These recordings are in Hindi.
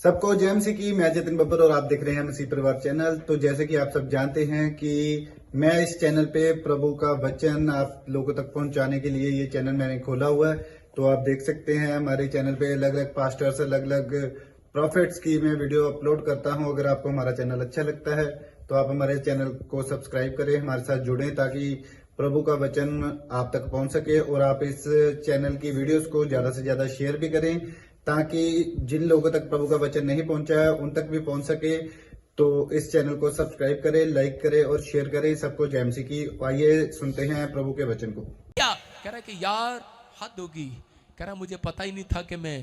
सबको जय मसीह की। मैं जतिन बब्बर और आप देख रहे हैं मसीह परिवार चैनल। तो जैसे कि आप सब जानते हैं कि मैं इस चैनल पे प्रभु का वचन आप लोगों तक पहुंचाने के लिए ये चैनल मैंने खोला हुआ है। तो आप देख सकते हैं हमारे चैनल पे अलग अलग पास्टर्स, अलग अलग प्रॉफिट्स की मैं वीडियो अपलोड करता हूं। अगर आपको हमारा चैनल अच्छा लगता है तो आप हमारे चैनल को सब्सक्राइब करें, हमारे साथ जुड़ें ताकि प्रभु का वचन आप तक पहुंच सके। और आप इस चैनल की वीडियोस को ज्यादा से ज्यादा शेयर भी करें ताकि जिन लोगों तक प्रभु का वचन नहीं पहुंचा है उन तक भी पहुंच सके। तो इस चैनल को सब्सक्राइब करें, लाइक करें और शेयर करें। सबको जय मसीह की। आइए सुनते हैं प्रभु के वचन को। क्या कह रहा है कि यार हद होगी, कह रहा मुझे पता ही नहीं था कि मैं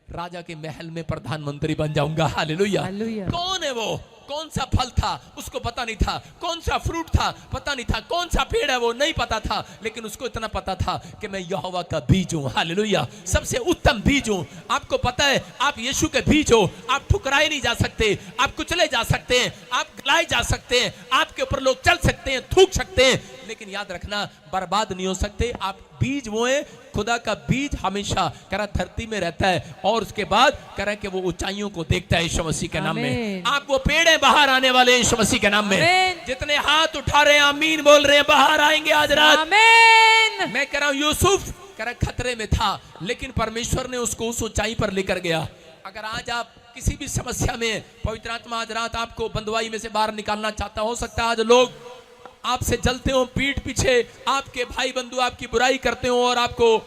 राजा के महल में प्रधानमंत्री बन जाऊंगा। हालेलुया। कौन है वो? कौन सा फल था उसको पता नहीं था, कौन सा फ्रूट था पता नहीं था, कौन सा पेड़ है वो नहीं पता था, लेकिन उसको इतना पता था कि मैं यहोवा का बीज हूं। हालेलुया। सबसे उत्तम बीज हूं। आपको पता है आप यीशु के बीज हो। आप ठुकराए नहीं जा सकते, आप कुचले जा सकते हैं, आप गलाए जा सकते हैं, आपके ऊपर लोग चल सकते हैं, थूक सकते हैं, लेकिन याद रखना बर्बाद नहीं हो सकते। आप बीज वो है, खुदा का बीज हमेशा कह रहा धरती में रहता है और उसके बाद कह रहा है कि वो ऊंचाइयों को देखता है यीशु मसीह के नाम में। आप वो पेड़ हैं बाहर आने वाले यीशु मसीह के नाम में। जितने हाथ उठा रहे हैं आमीन बोल रहे हैं, बाहर आएंगे आज रात। मैं कह रहा हूं यूसुफ कह रहा खतरे में था लेकिन परमेश्वर ने उसको उस ऊंचाई पर लेकर गया। अगर आज आप किसी भी समस्या में, पवित्र आत्मा आज रात आपको बंधुआई में से बाहर निकालना चाहता, हो सकता है आज लोग आपसे जलते हो, पीठ पीछे आपके भाई बंधु आपकी बुराई करते हो और आपको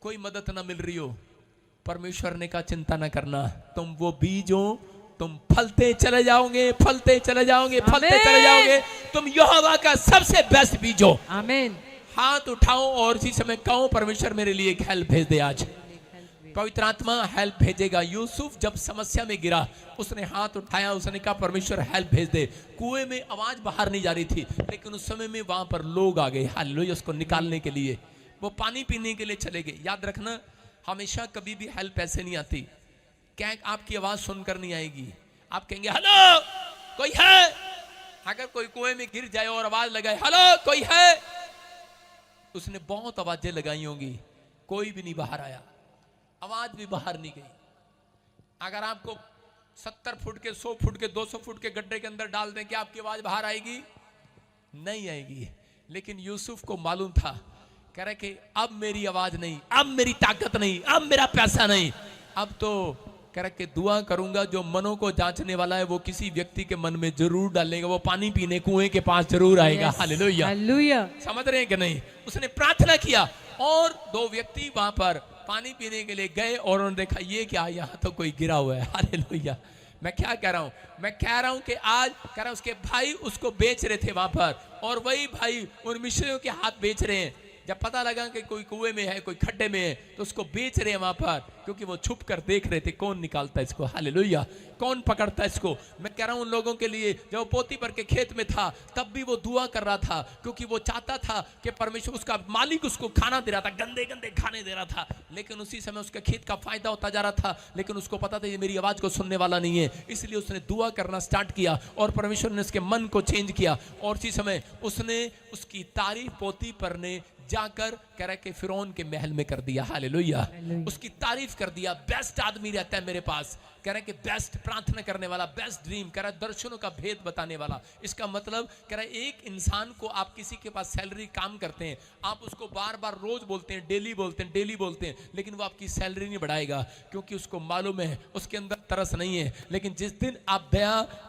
कोई मदद ना मिल रही हो। परमेश्वर ने कहा चिंता ना करना, तुम वो बीज हो, तुम फलते चले जाओगे, फलते चले जाओगे, फलते चले जाओगे। तुम यहोवा का सबसे बेस्ट बीज हो। आमीन। हाथ उठाओ और इसी समय कहो परमेश्वर मेरे लिए एक हेल्प भेज दे। आज पवित्र आत्मा हेल्प भेजेगा। यूसुफ जब समस्या में गिरा उसने हाथ उठाया, उसने कहा परमेश्वर हेल्प भेज दे। कुएं में आवाज बाहर नहीं जा रही थी लेकिन उस समय में वहां पर लोग आ गए हालेलुया उसको निकालने के लिए। वो पानी पीने के लिए चले गए। याद रखना हमेशा कभी भी हेल्प ऐसे नहीं आती। क्या आपकी आवाज सुनकर नहीं आएगी। आप कहेंगे हेलो कोई है। अगर कोई कुएं में गिर जाए और आवाज लगाए हेलो कोई है, उसने बहुत आवाजें लगाई होंगी, कोई भी नहीं बाहर आया, आवाज भी बाहर नहीं गई। अगर आपको 70 फुट के, 100 फुट के, 200 फुट के गड्ढे के अंदर डाल दें, कि आपकी आवाज बाहर आएगी? नहीं आएगी। लेकिन यूसुफ को मालूम था, कह रहे कि अब मेरी आवाज नहीं, अब मेरी ताकत नहीं, अब मेरा पैसा नहीं, अब तो कह रहे कि दुआ करूंगा। जो मनों को जांचने वाला है वो किसी व्यक्ति के मन में जरूर डालेगा। वो पानी पीने कुएं के पास जरूर आएगा। हालेलुया। समझ रहे हैं कि नहीं? उसने प्रार्थना किया और 2 व्यक्ति वहां पर पानी पीने के लिए गए और उन्होंने देखा ये क्या, यहाँ तो कोई गिरा हुआ है। हालेलुया। मैं क्या कह रहा हूँ? मैं कह रहा हूँ कि आज कह रहा हूँ उसके भाई उसको बेच रहे थे वहां पर, और वही भाई उन मिस्रियों के हाथ बेच रहे हैं। जब पता लगा कि कोई कुएं में है, कोई खड्डे में है, तो उसको बेच रहे हैं वहां पर, क्योंकि वो छुप कर देख रहे थे कौन निकालता है इसको। हालेलुया। कौन पकड़ता है इसको। मैं कह रहा हूं उन लोगों के लिए जब वो पोती पर के खेत में था तब भी वो दुआ कर रहा था, क्योंकि वो चाहता था कि परमेश्वर, उसका मालिक उसको खाना दे रहा था, गंदे गंदे खाने दे रहा था, लेकिन उसी समय उसके खेत का फायदा होता जा रहा था। लेकिन उसको पता था ये मेरी आवाज को सुनने वाला नहीं है, इसलिए उसने दुआ करना स्टार्ट किया और परमेश्वर ने उसके मन को चेंज किया। और उसी समय उसने उसकी तारीफ पोती पर ने जाकर कह रहा कि फिरौन के महल में कर दिया। हालेलुया। उसकी तारीफ कर दिया। बेस्ट आदमी रहता है मेरे पास, कह रहा है कि बेस्ट प्रार्थना करने वाला, बेस्ट ड्रीम, कह रहा है दर्शनों का भेद बताने वाला। इसका मतलब कह रहा है एक इंसान को आप किसी के पास सैलरी काम करते हैं, आप उसको बार बार रोज बोलते हैं, डेली बोलते हैं, डेली बोलते हैं, लेकिन वो आपकी सैलरी नहीं बढ़ाएगा, क्योंकि उसको मालूम है उसके अंदर तरस नहीं है। लेकिन जिस दिन आप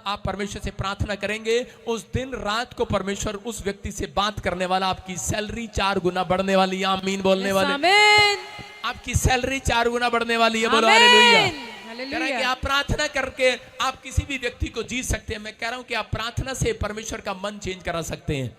आप परमेश्वर से प्रार्थना करेंगे, उस दिन रात को परमेश्वर उस व्यक्ति से बात करने वाला, आपकी सैलरी 4 गुना बढ़ने वाली है। आमीन बोलने वाले। आपकी सैलरी 4 गुना बढ़ने वाली है। बोलो हालेलुया। कह रहा है कि आप प्रार्थना करके आप किसी भी व्यक्ति को जीत सकते हैं। मैं कह रहा हूं कि आप प्रार्थना से परमेश्वर का मन चेंज करा सकते हैं।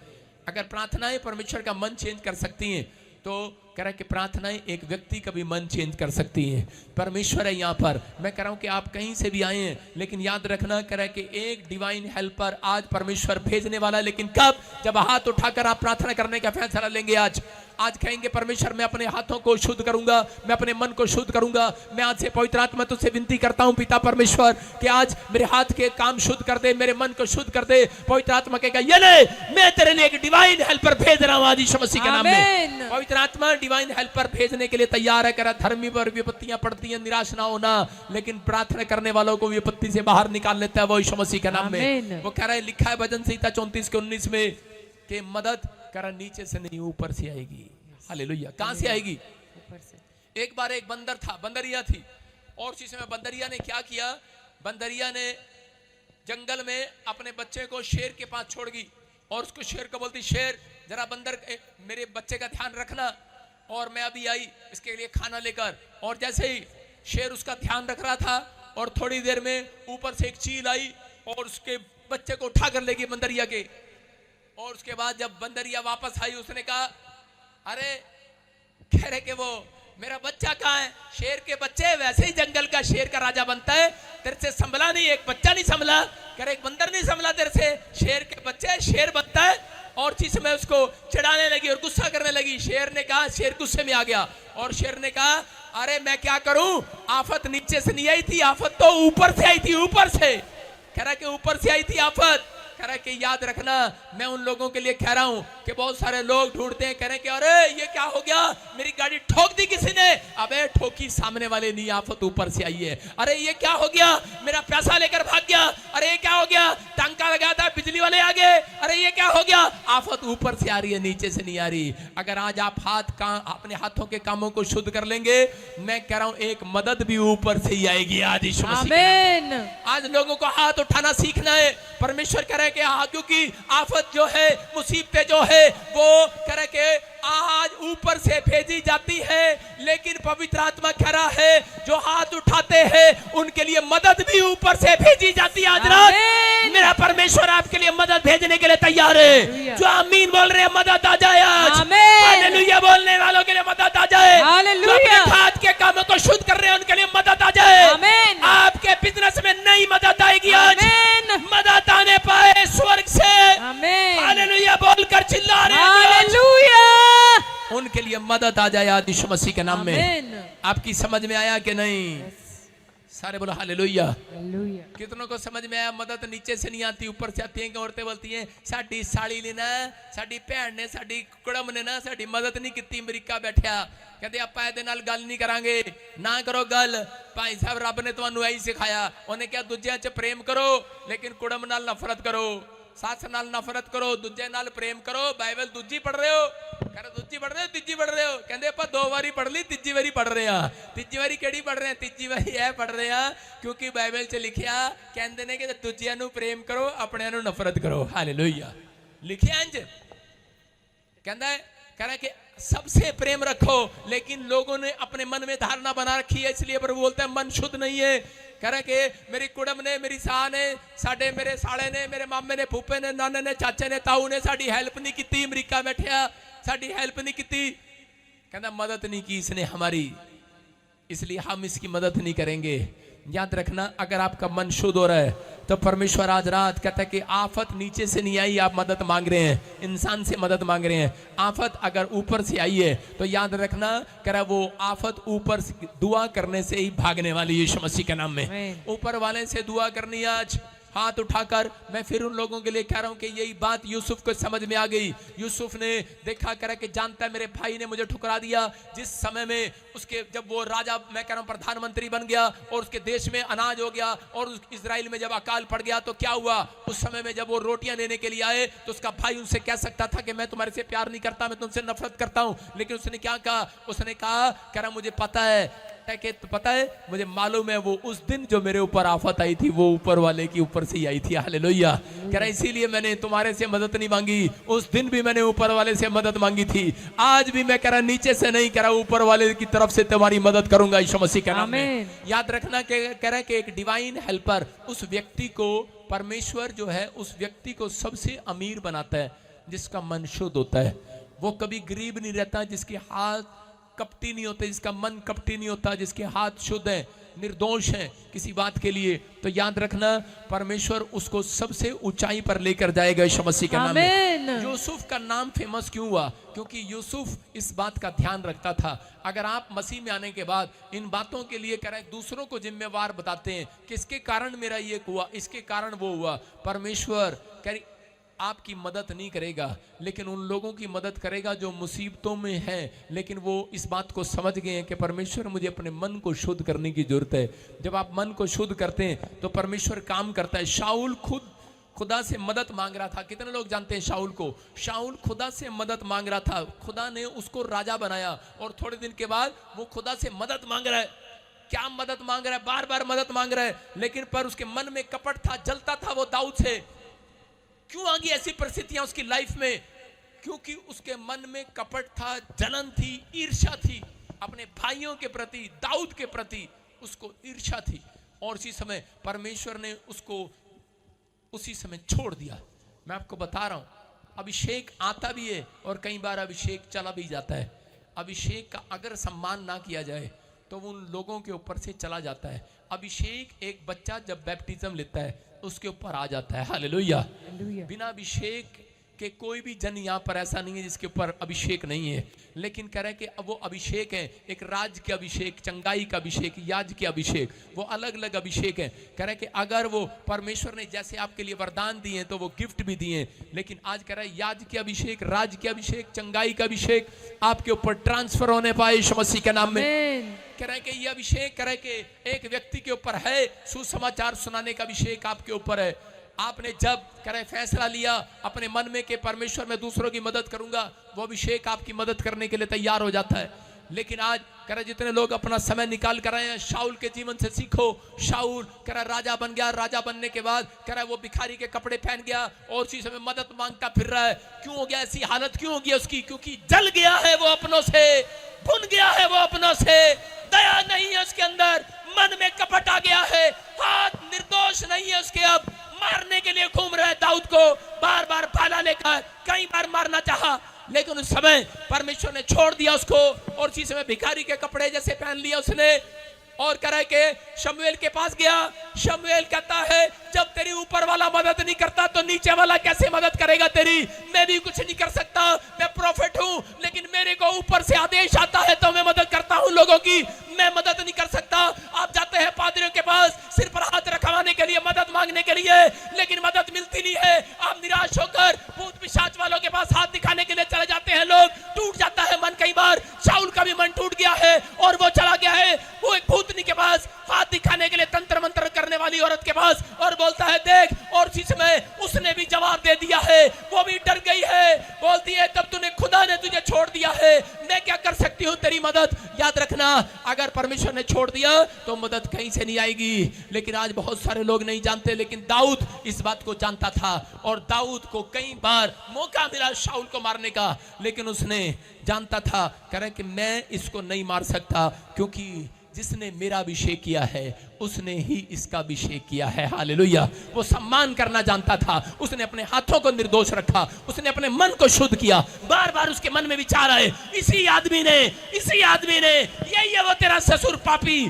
अगर प्रार्थनाएं परमेश्वर का मन चेंज कर सकती हैं तो कह रहा है कि प्रार्थनाएं एक व्यक्ति का भी मन चेंज कर सकती हैं। परमेश्वर है यहाँ पर। मैं कह रहा हूं कि आप कहीं से भी आए हैं, लेकिन याद रखना कह रहा है कि एक डिवाइन हेल्पर आज परमेश्वर भेजने वाला है। लेकिन कब? जब हाथ उठाकर आप प्रार्थना करने का फैसला लेंगे। आज कहेंगे परमेश्वर मैं अपने हाथों को शुद्ध करूंगा, मैं अपने मन को शुद्ध करूंगा। मैं आज से पवित्र आत्मा तुझसे विनती करता हूं पिता परमेश्वर कि आज मेरे हाथ के काम शुद्ध कर दे, मेरे मन को शुद्ध कर दे। पवित्र आत्मा कहेगा ये ले, मैं तेरे लिए एक डिवाइन हेल्पर भेज रहा हूं आज यीशु मसीह के नाम में। पवित्र आत्मा डिवाइन हेल्पर भेजने के लिए तैयार है। कह रहा धर्मी पर विपत्तियां पड़ती हैं, निराश ना होना, लेकिन प्रार्थना करने वालों को विपत्ति से बाहर निकाल लेता है वो यीशु मसीह के नाम में। वो कह रहा है, लिखा है भजन संहिता 34 के 19 में कि मदद कह रहा नीचे से नहीं ऊपर से आएगी। हालेलुया। कहां से आएगी? ऊपर से। एक बार एक बंदर था, बंदरिया थी, और उसी समय बंदरिया ने क्या किया, बंदरिया ने जंगल में अपने बच्चे को शेर के पास छोड़ गई और उसको शेर को बोलती, शेर जरा बंदर मेरे बच्चे का ध्यान रखना, और मैं अभी आई इसके लिए खाना लेकर। और जैसे ही शेर उसका ध्यान रख रहा था और थोड़ी देर में ऊपर से एक चील आई और उसके बच्चे को उठा कर ले गई बंदरिया के। और उसके बाद जब बंदरिया वापस आई उसने कहा, अरे कह रहे कि वो मेरा बच्चा कहाँ है? शेर के बच्चे वैसे ही जंगल का शेर का राजा बनता है, तेरे से संभला नहीं, एक बच्चा नहीं संभला, कह रहे एक बंदर नहीं संभला तेरे से, शेर के बच्चे शेर बनता है। और चीज में उसको चिढ़ाने लगी और गुस्सा करने लगी। शेर ने कहा, शेर गुस्से में आ गया और शेर ने कहा, अरे मैं क्या करूं, आफत नीचे से नहीं आई थी, आफत तो ऊपर से आई थी, ऊपर से। कह रहा कि ऊपर से आई थी आफत। कह रहा कि याद रखना, मैं उन लोगों के लिए कह रहा हूं कि बहुत सारे लोग ढूंढते हैं, कह रहे कि अरे ये क्या हो गया, मेरी गाड़ी ठोक दी किसी ने। अबे ठोकी सामने वाले नहीं, आफत ऊपर से आई है। अरे ये क्या हो गया, मेरा पैसा लेकर भाग गया। अरे ये क्या हो गया, टांका लगाया था बिजली वाले आ गए। अरे ये क्या हो गया, आफत ऊपर से आ रही है, नीचे से नहीं आ रही। अगर आज आप अपने हाथों के कामों को शुद्ध कर लेंगे, मैं कह रहा हूं एक मदद भी ऊपर से ही आएगी। आज यीशु मसीह आमीन। आज लोगों को हाथ उठाना सीखना है। परमेश्वर कह रहे कि हाँ, क्योंकि आफत जो है, मुसीबतें जो है, वो कह रहे कि आज ऊपर से भेजी जाती है, लेकिन पवित्र आत्मा कह रहा है जो हाथ उठाते हैं उनके लिए मदद भी ऊपर से भेजी जाती है। आज रात मेरा परमेश्वर आपके लिए मदद भेजने के लिए तैयार है। जो आमीन बोल रहे हैं, मदद आ जाए आज। हालेलुया बोलने वालों के लिए मदद आ जाए। जो अपने हाथ के कामों को शुद्ध कर रहे हैं उनके लिए मदद आ जाए। आपके बिजनेस में नई मदद आएगी आज। मदद आने पाए स्वर्ग से। हालेलुया बोलकर चिल्ला रहे हैं, उनके लिए मदद आ जाए आज यीशु मसीह के नाम में। आपकी समझ में आया कि नहीं? सारे बोलो हालेलुया। कितनों को समझ में आया? मदद नीचे से नहीं आती, ऊपर से आती है। औरतें बोलती हैं, साड़ी साड़ी लेना, साड़ी भैन ने, साड़ी कुड़म ने ना साड़ी मदद नहीं की। अमरीका बैठा कहते आप ਇਹਦੇ ਨਾਲ ਗੱਲ नहीं करांगे। ना करो गल, भाई साहब रब ने ਤੁਹਾਨੂੰ ਇਹੀ सिखाया। उन्हें क्या दूजिया च प्रेम करो, लेकिन कुड़म नाल नफरत करो, सास नाल नफरत करो, दूजे नाल प्रेम करो। बाइबल दूजी पढ़ रहे हो, कह रहे दूजी पढ़ रहे हो, तीजी पढ़ रहे हो। कहते आप 2 बारी पढ़ ली, तीजी बारी पढ़ रहे हैं। तीजी बारी केड़ी पढ़ रहे हैं? तीजी बारी यह पढ़ रहे हैं क्योंकि बाइबल च लिखिया कहते ने कि दूजिया नू प्रेम करो, अपने नू नफरत करो। हालेलुया लिखिया इंज कहता है, कह रहा है कि सबसे प्रेम रखो, लेकिन लोगों ने अपने मन में धारणा बना रखी है, इसलिए प्रभु बोलते हैं मन शुद्ध नहीं है। कह रहा कि मेरी कुड़म ने, मेरी साह ने, साडे मेरे साले ने, मेरे मामे ने, फूफे ने, नाने ने, चाचे ने, ताऊ ने साड़ी हेल्प नहीं की। अमरीका बैठा साड़ी हेल्प नहीं की, कहता मदद नहीं की इसने हमारी, इसलिए हम इसकी मदद नहीं करेंगे। याद रखना, अगर आपका मन शुद्ध हो रहा है तो परमेश्वर आज रात कहता है कि आफत नीचे से नहीं आई, आप मदद मांग रहे हैं, इंसान से मदद मांग रहे हैं। आफत अगर ऊपर से आई है तो याद रखना, कह रहा वो आफत ऊपर से दुआ करने से ही भागने वाली। यीशु मसीह के नाम में ऊपर वाले से दुआ करनी। आज हाथ उठाकर मैं फिर उन लोगों के लिए कह रहा हूं कि यही बात यूसुफ को समझ में आ गई। यूसुफ ने देखा, कह रहा कि जानता है मेरे भाई ने मुझे ठुकरा दिया। जिस समय में उसके, जब वो राजा, मैं कह रहा हूं प्रधानमंत्री बन गया और उसके देश में अनाज हो गया, और इजराइल में जब अकाल पड़ गया तो क्या हुआ, उस समय में जब वो रोटियां लेने के लिए आए तो उसका भाई उनसे कह सकता था कि मैं तुम्हारे से प्यार नहीं करता, मैं तुमसे नफरत करता हूं, लेकिन उसने क्या कहा? उसने कहा, कह रहा मुझे पता है कि पता है, मुझे मालूम है वो उस दिन जो मेरे ऊपर आफत आई थी वो ऊपर वाले की ऊपर से ही आई थी। हालेलुया कह रहा इसीलिए मैंने तुम्हारे से मदद नहीं मांगी, उस दिन भी मैंने ऊपर वाले से मदद मांगी थी, आज भी मैं कह रहा नीचे से नहीं, कह रहा ऊपर वाले की तरफ से तुम्हारी मदद करूंगा यीशु मसीह के नाम में। याद रखना, कह रहा है कि एक डिवाइन हेल्पर उस व्यक्ति को, परमेश्वर जो है उस व्यक्ति को सबसे अमीर बनाता है जिसका मन शुद्ध होता है। वो कभी गरीब नहीं रहता, जिसके हाथ कपटी नहीं होते, जिसका मन कपटी नहीं होता, जिसके हाथ शुद्ध है, निर्दोष है किसी बात के लिए, तो याद रखना परमेश्वर उसको सबसे ऊंचाई पर लेकर जाएगा यीशु मसीह के नाम में। यूसुफ का नाम फेमस क्यों हुआ? क्योंकि यूसुफ इस बात का ध्यान रखता था। अगर आप मसीह में आने के बाद इन बातों के लिए करें, दूसरों को जिम्मेवार बताते हैं, किसके कारण मेरा ये हुआ, इसके कारण वो हुआ, परमेश्वर आपकी मदद नहीं करेगा, लेकिन उन लोगों की मदद करेगा जो मुसीबतों में हैं, लेकिन वो इस बात को समझ गए हैं कि परमेश्वर मुझे अपने मन को शुद्ध करने की जरूरत है। जब आप मन को शुद्ध करते हैं तो परमेश्वर काम करता है। शाऊल खुद खुदा से मदद मांग रहा था। कितने लोग जानते हैं शाऊल को? शाऊल खुदा से मदद मांग रहा था, खुदा ने उसको राजा बनाया और थोड़े दिन के बाद वो खुदा से मदद मांग रहा है। क्या मदद मांग रहा है? बार बार मदद मांग रहा है, लेकिन पर उसके मन में कपट था, जलता था वो दाऊद से। क्यों आ गई ऐसी परिस्थितियां उसकी लाइफ में? क्योंकि उसके मन में कपट था, जलन थी, ईर्ष्या थी अपने भाइयों के प्रति, दाऊद के प्रति उसको ईर्ष्या थी। और उसी समय परमेश्वर ने उसको उसी समय छोड़ दिया। मैं आपको बता रहा हूं, अभिषेक आता भी है और कई बार अभिषेक चला भी जाता है। अभिषेक का अगर सम्मान ना किया जाए तो वो उन लोगों के ऊपर से चला जाता है। अभिषेक एक बच्चा जब बैप्टिज्म लेता है उसके ऊपर आ जाता है। हालेलुया। बिना अभिषेक के कोई भी जन यहाँ पर ऐसा नहीं है जिसके ऊपर अभिषेक नहीं है। लेकिन कह रहे हैं कि अब वो अभिषेक है, एक राज के अभिषेक, चंगाई का अभिषेक, याज के अभिषेक, वो अलग अलग अभिषेक है। कह रहे हैं कि अगर वो परमेश्वर ने जैसे आपके लिए वरदान दिए तो वो गिफ्ट भी दिए, लेकिन आज कह रहा है याज के अभिषेक, राज के अभिषेक, चंगाई का अभिषेक आपके ऊपर ट्रांसफर होने पाए यीशु मसीह के नाम में। कह रहे हैं कि ये अभिषेक, कह रहे हैं कि एक व्यक्ति के ऊपर है, सुसमाचार सुनाने का अभिषेक आपके ऊपर है। आपने जब कह रहे फैसला लिया अपने मन में कि परमेश्वर मैं दूसरों की मदद करूंगा, वो अभिषेक आपकी मदद करने के लिए तैयार हो जाता है। लेकिन आज कह रहे जितने लोग अपना समय निकाल कर आए हैं, शाऊल के जीवन से सीखो। शाऊल कह रहा राजा बन गया, राजा बनने के बाद कह रहा वो भिखारी के कपड़े पहन गया और उसी समय मदद मांगता फिर रहा है। क्यों हो गया ऐसी हालत? क्यों हो गया उसकी? क्योंकि जल गया है वो अपनों से, भुन गया है वो अपनों से, दया नहीं है उसके अंदर, मन में कपट आ गया है, हाथ निर्दोष नहीं है उसके। अब मारने के लिए घूम रहा है दाऊद को, बार बार भाला लेकर कई बार मारना चाहा, लेकिन उस समय परमेश्वर ने छोड़ दिया उसको और उसी समय भिखारी के कपड़े जैसे पहन लिया उसने। और कह रहा है कि शमूएल के पास गया। शमूएल कहता है जब तेरी ऊपर वाला मदद नहीं करता तो नीचे वाला कैसे मदद करेगा तेरी? मैं भी कुछ नहीं कर सकता, मैं प्रॉफिट हूं, लेकिन मेरे को ऊपर से आदेश आता है तो मैं मदद करता हूं लोगों की, मैं मदद नहीं कर सकता। आप जाते हैं पादरियों के पास सिर पर हाथ रखवाने के लिए, मदद मांगने के लिए, लेकिन मदद मिलती नहीं है। आप निराश होकर भूत पिशाच वालों के पास हाथ दिखाने के लिए चले जाते हैं, लोग टूट जाता है मन। कई बार शाऊल का भी मन टूट गया है और वो चला गया है वो एक भूतनी के पास हाथ दिखाने के लिए, तंत्र मंत्र करने वाली औरत के पास, और बोलता है देख, और इसी समय उसने भी जवाब दे दिया है, वो भी डर गई है, बोलती है तब तूने, खुदा ने तुझे छोड़ दिया है, मैं क्या कर सकती हूँ तेरी मदद? याद रखना, अगर परमेश्वर ने छोड़ दिया तो मदद कहीं से नहीं आएगी। लेकिन आज बहुत सारे लोग नहीं जानते, लेकिन दाऊद इस बात को जानता था और दाऊद को कई बार मौका मिला शाऊल को मारने का, लेकिन उसने जानता था, कह रहे कि मैं इसको नहीं मार सकता क्योंकि जिसने मेरा अभिषेक किया है उसने ही इसका अभिषेक किया है। हालेलुया। वो सम्मान करना जानता था, उसने अपने हाथों को निर्दोष रखा, उसने अपने मन को शुद्ध किया। बार बार उसके मन में विचार आए, इसी आदमी ने यही है वो तेरा ससुर पापी,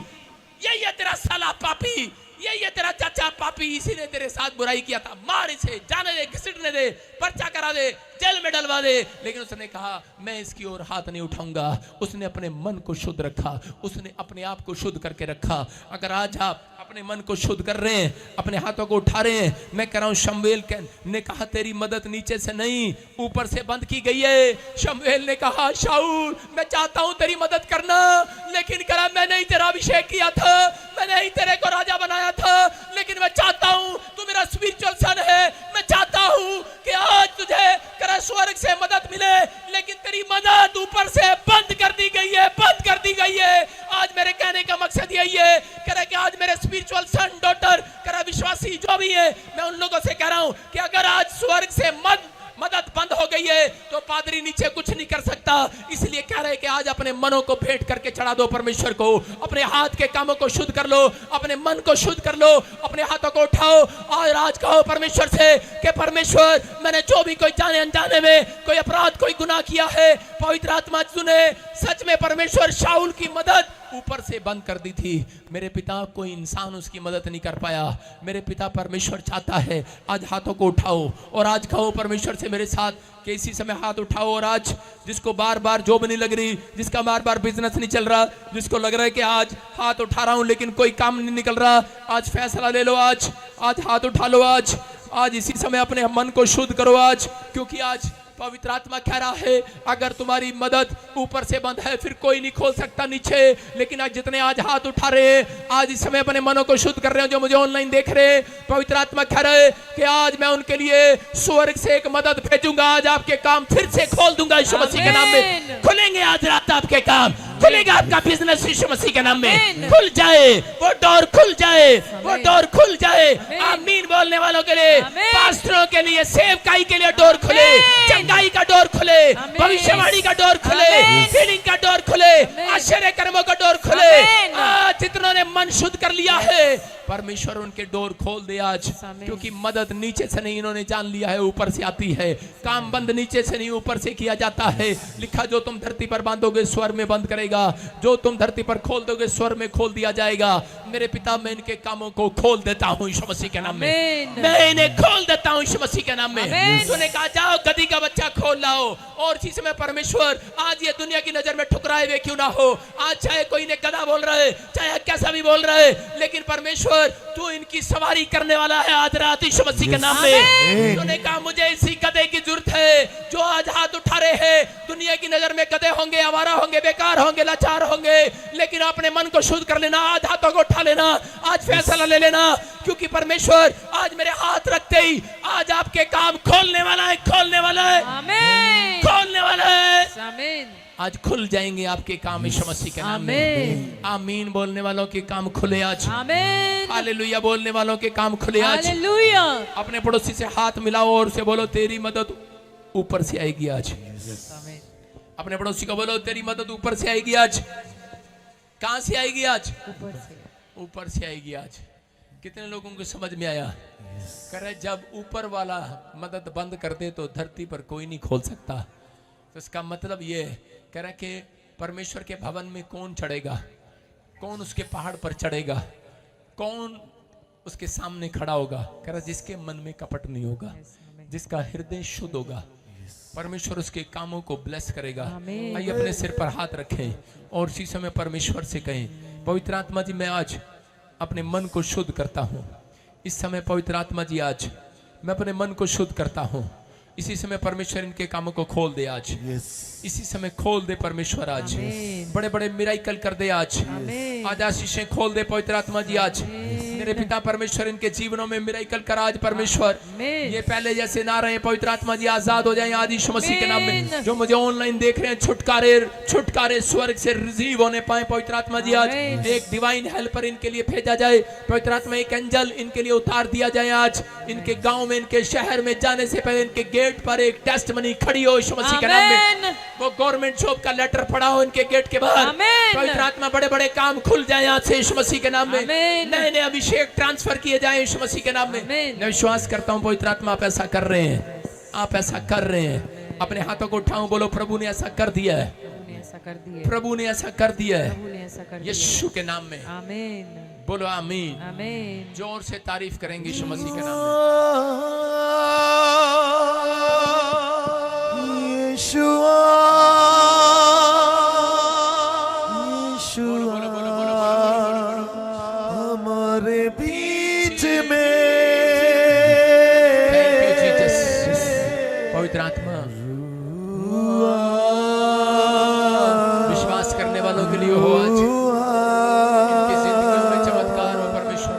यही है तेरा साला पापी, यही है तेरा चाचा पापी, इसी ने तेरे साथ बुराई किया था, मार इसे, जाने दे, घसीटने दे, पर्चा करा दे, जेल में डलवा दे। लेकिन उसने कहा मैं इसकी ओर हाथ नहीं उठाऊंगा। उसने अपने मन को शुद्ध रखा, उसने अपने आप को शुद्ध करके रखा। अगर आज आप अपने मन को शुद्ध कर रहे हैं, अपने हाथों को उठा रहे हैं, मैं कह रहा हूं शमूएल ने कहा तेरी मदद नीचे से नहीं ऊपर से बंद की गई है। शमूएल ने कहा शाऊल मैं चाहता हूं तेरी मदद करना, लेकिन कहा मैंने ही तेरा अभिषेक किया था, मैंने ही तेरे को राजा बनाया था, लेकिन मैं चाहता हूं तू मेरा स्पिरिचुअल सन है, मैं चाहता हूं कि आज तुझे करा स्वर्ग से मदद मिले, लेकिन तेरी मदद ऊपर से बंद कर दी गई है, बंद कर दी गई है। आज मेरे कहने का मकसद यही है, कह रहा कि आज मेरे स्पिरिचुअल सन डॉटर करा विश्वासी जो भी है, मैं उन लोगों से कह रहा हूं कि अगर आज स्वर्ग से मदद बंद हो गई है तो पादरी नीचे कुछ नहीं कर सकता। इसलिए कह रहे हैं कि आज अपने मनों को भेंट करके चढ़ा दो परमेश्वर को, अपने हाथ के कामों को शुद्ध कर लो, अपने मन को शुद्ध कर लो, अपने हाथों को उठाओ और आज कहो परमेश्वर से कि परमेश्वर मैंने जो भी कोई जाने अनजाने में कोई अपराध कोई गुनाह किया है, पवित्र आत्मा सुने, सच में परमेश्वर शाऊल की मदद ऊपर से बंद कर दी थी। मेरे पिता कोई इंसान उसकी मदद नहीं कर पाया, मेरे पिता परमेश्वर चाहता है। आज हाथों को उठाओ और आज कहो परमेश्वर से मेरे साथ कि इसी समय हाथ उठाओ। और आज जिसको बार बार जॉब नहीं लग रही, जिसका बार बार बिजनेस नहीं चल रहा, जिसको लग रहा है कि आज हाथ उठा रहा हूं लेकिन कोई काम नहीं निकल रहा, आज फैसला ले लो, आज हाथ उठा लो, आज आज इसी समय अपने मन को शुद्ध करो आज, क्योंकि आज पवित्र आत्मा कह रहा है अगर तुम्हारी मदद ऊपर से बंद है फिर कोई नहीं खोल सकता नीचे। लेकिन आज जितने आज हाथ उठा रहे हैं, आज इस समय अपने मनों को शुद्ध कर रहे हैं, जो मुझे ऑनलाइन देख रहे हैं, पवित्र आत्मा कह रहे हैं कि आज मैं उनके लिए स्वर्ग से एक मदद भेजूंगा। आज आपके काम फिर से खोल दूंगा यीशु मसीह के नाम में। खुलेंगे आज रात आपके काम, खुलेगा आपका बिजनेस यीशु मसीह के नाम में। खुल जाए वो डोर, खुल जाए वो डोर, खुल जाए। आमीन बोलने वालों के लिए, पास्टरों के लिए, सेवकाई के लिए डोर खुले, चंगाई का डोर खुले, भविष्यवाणी का डोर खुले, हीलिंग का डोर खुले, आश्चर्य कर्मों का डोर खुले। आज जितनों ने मन शुद्ध कर लिया है, परमेश्वर उनके डोर खोल दे आज, क्योंकि मदद नीचे से नहीं, इन्होंने जान लिया है ऊपर से आती है। काम बंद नीचे से नहीं ऊपर से किया जाता है। लिखा जो तुम धरती पर बांधोगे स्वर में बंद करेगा, जो तुम धरती पर खोल दोगे स्वर में खोल दिया जाएगा। मेरे पिता, मैं इनके कामों को खोल देता हूँ यीशु मसीह के नाम में। मैं इन्हें खोल देता हूँ यीशु मसीह के नाम में। तूने कहा जाओ गधी का बच्चा खोल लाओ, और इसी समय परमेश्वर आज ये दुनिया की नजर में ठुकराए हुए क्यों ना हो, आज चाहे कोई ने गधा बोल रहा है, चाहे कैसा भी बोल रहा है, लेकिन परमेश्वर तू इनकी सवारी करने वाला है आज रात यीशु मसीह के नाम में। तूने कहा मुझे इसी गधे की जरूरत है जो आज हाथ उठा रहे हैं। दुनिया की नजर में गधे होंगे, आवारा होंगे, बेकार होंगे, लाचार होंगे, लेकिन अपने मन को शुद्ध कर लेना, आज हाथों को उठा लेना, आज फैसला ले लेना, क्योंकि परमेश्वर आज मेरे हाथ रखते ही आज आपके काम खोलने वाला है, खोलने वाला है, खोलने वाला है। आज खुल जाएंगे आपके काम यीशु मसीह के नाम में। आमीन बोलने वालों के काम खुले आज। हालेलुया बोलने वालों के काम खुले आज। अपने पड़ोसी से हाथ मिलाओ और उसे बोलो तेरी मदद ऊपर से आएगी आज। अपने पड़ोसी को बोलो तेरी मदद ऊपर से आएगी आज। कहां से आएगी आज? ऊपर से आएगी आज। कितने लोगों को समझ में आया? कह रहे जब ऊपर वाला मदद बंद कर दे तो धरती पर कोई नहीं खोल सकता। तो इसका मतलब ये कह रहा कि परमेश्वर के भवन में कौन चढ़ेगा, कौन उसके पहाड़ पर चढ़ेगा, कौन उसके सामने खड़ा होगा? कह रहा जिसके मन में कपट नहीं होगा, जिसका हृदय शुद्ध होगा, परमेश्वर उसके कामों को ब्लेस करेगा। आइए अपने सिर पर हाथ रखें और इसी समय परमेश्वर से कहें पवित्र आत्मा जी मैं आज अपने मन को शुद्ध करता हूँ। इस समय पवित्र आत्मा जी आज मैं अपने मन को शुद्ध करता हूँ। इसी समय परमेश्वर इनके कामों को खोल दे आज। इसी समय खोल दे परमेश्वर आज। बड़े बड़े मिराकल कर दे आज। आज आशीषें खोल दे पवित्र आत्मा जी आज। मेरे पिता परमेश्वर इनके जीवनों में मिराकल कर आज परमेश्वर। ये पहले जैसे ना रहे पवित्र आत्मा जी, आजाद हो जाए आज यीशु मसीह के नाम में। जो मुझे ऑनलाइन देख रहे हैं छुटकारे स्वर्ग से रिसीव होने पाए पवित्र आत्मा जी आज। एक डिवाइन हेल्पर इनके लिए भेजा जाए पवित्र आत्मा, एक एंजल इनके लिए उतार दिया जाए आज। इनके गाँव में, इनके शहर में जाने से पहले इनके गेट पर एक टेस्टमनी खड़ी हो यीशु मसीह के नाम में। वो गवर्नमेंट जॉब का लेटर पड़ा हो इनके गेट के बाहर। पवित्र आत्मा बड़े बड़े काम खुल जाए यहाँ से यीशु मसीह के नाम में। नए नए अभिषेक ट्रांसफर किए जाए यीशु मसीह के नाम में। मैं विश्वास करता हूँ पवित्र आत्मा आप ऐसा कर रहे हैं, आप ऐसा कर रहे हैं। अपने हाथों को उठाओ, बोलो प्रभु ने ऐसा कर दिया है, प्रभु ने ऐसा कर दिया है यीशु के नाम में। बोलो आमीन। जोर से तारीफ करेंगे यीशु मसीह के नाम में। यीशुआ हमारे बीच में। पवित्र आत्मा विश्वास करने वालों के लिए हो आज। इनकी जिंदगियों में चमत्कार हो परमेश्वर।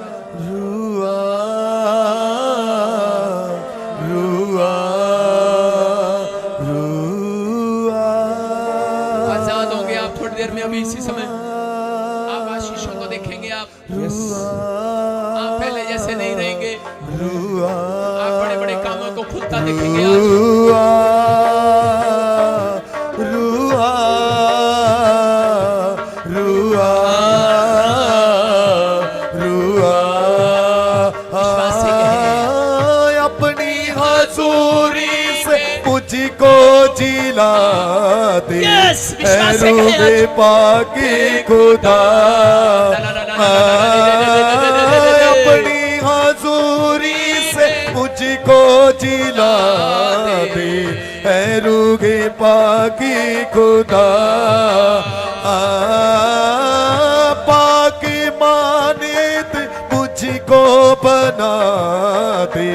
आजाद होंगे आप थोड़ी देर में। अभी इसी समय आप आशीषों को देखेंगे। आप पहले जैसे नहीं रहेंगे। आप बड़े बड़े कामों को खुलता देखेंगे आज। अपनी हजूरी से मुझको जिला दे रोगे पाके खुदा। अपनी हजूरी से मुझको जिला दे रोगे पाके खुदा। पाके मानित मुझको बना दे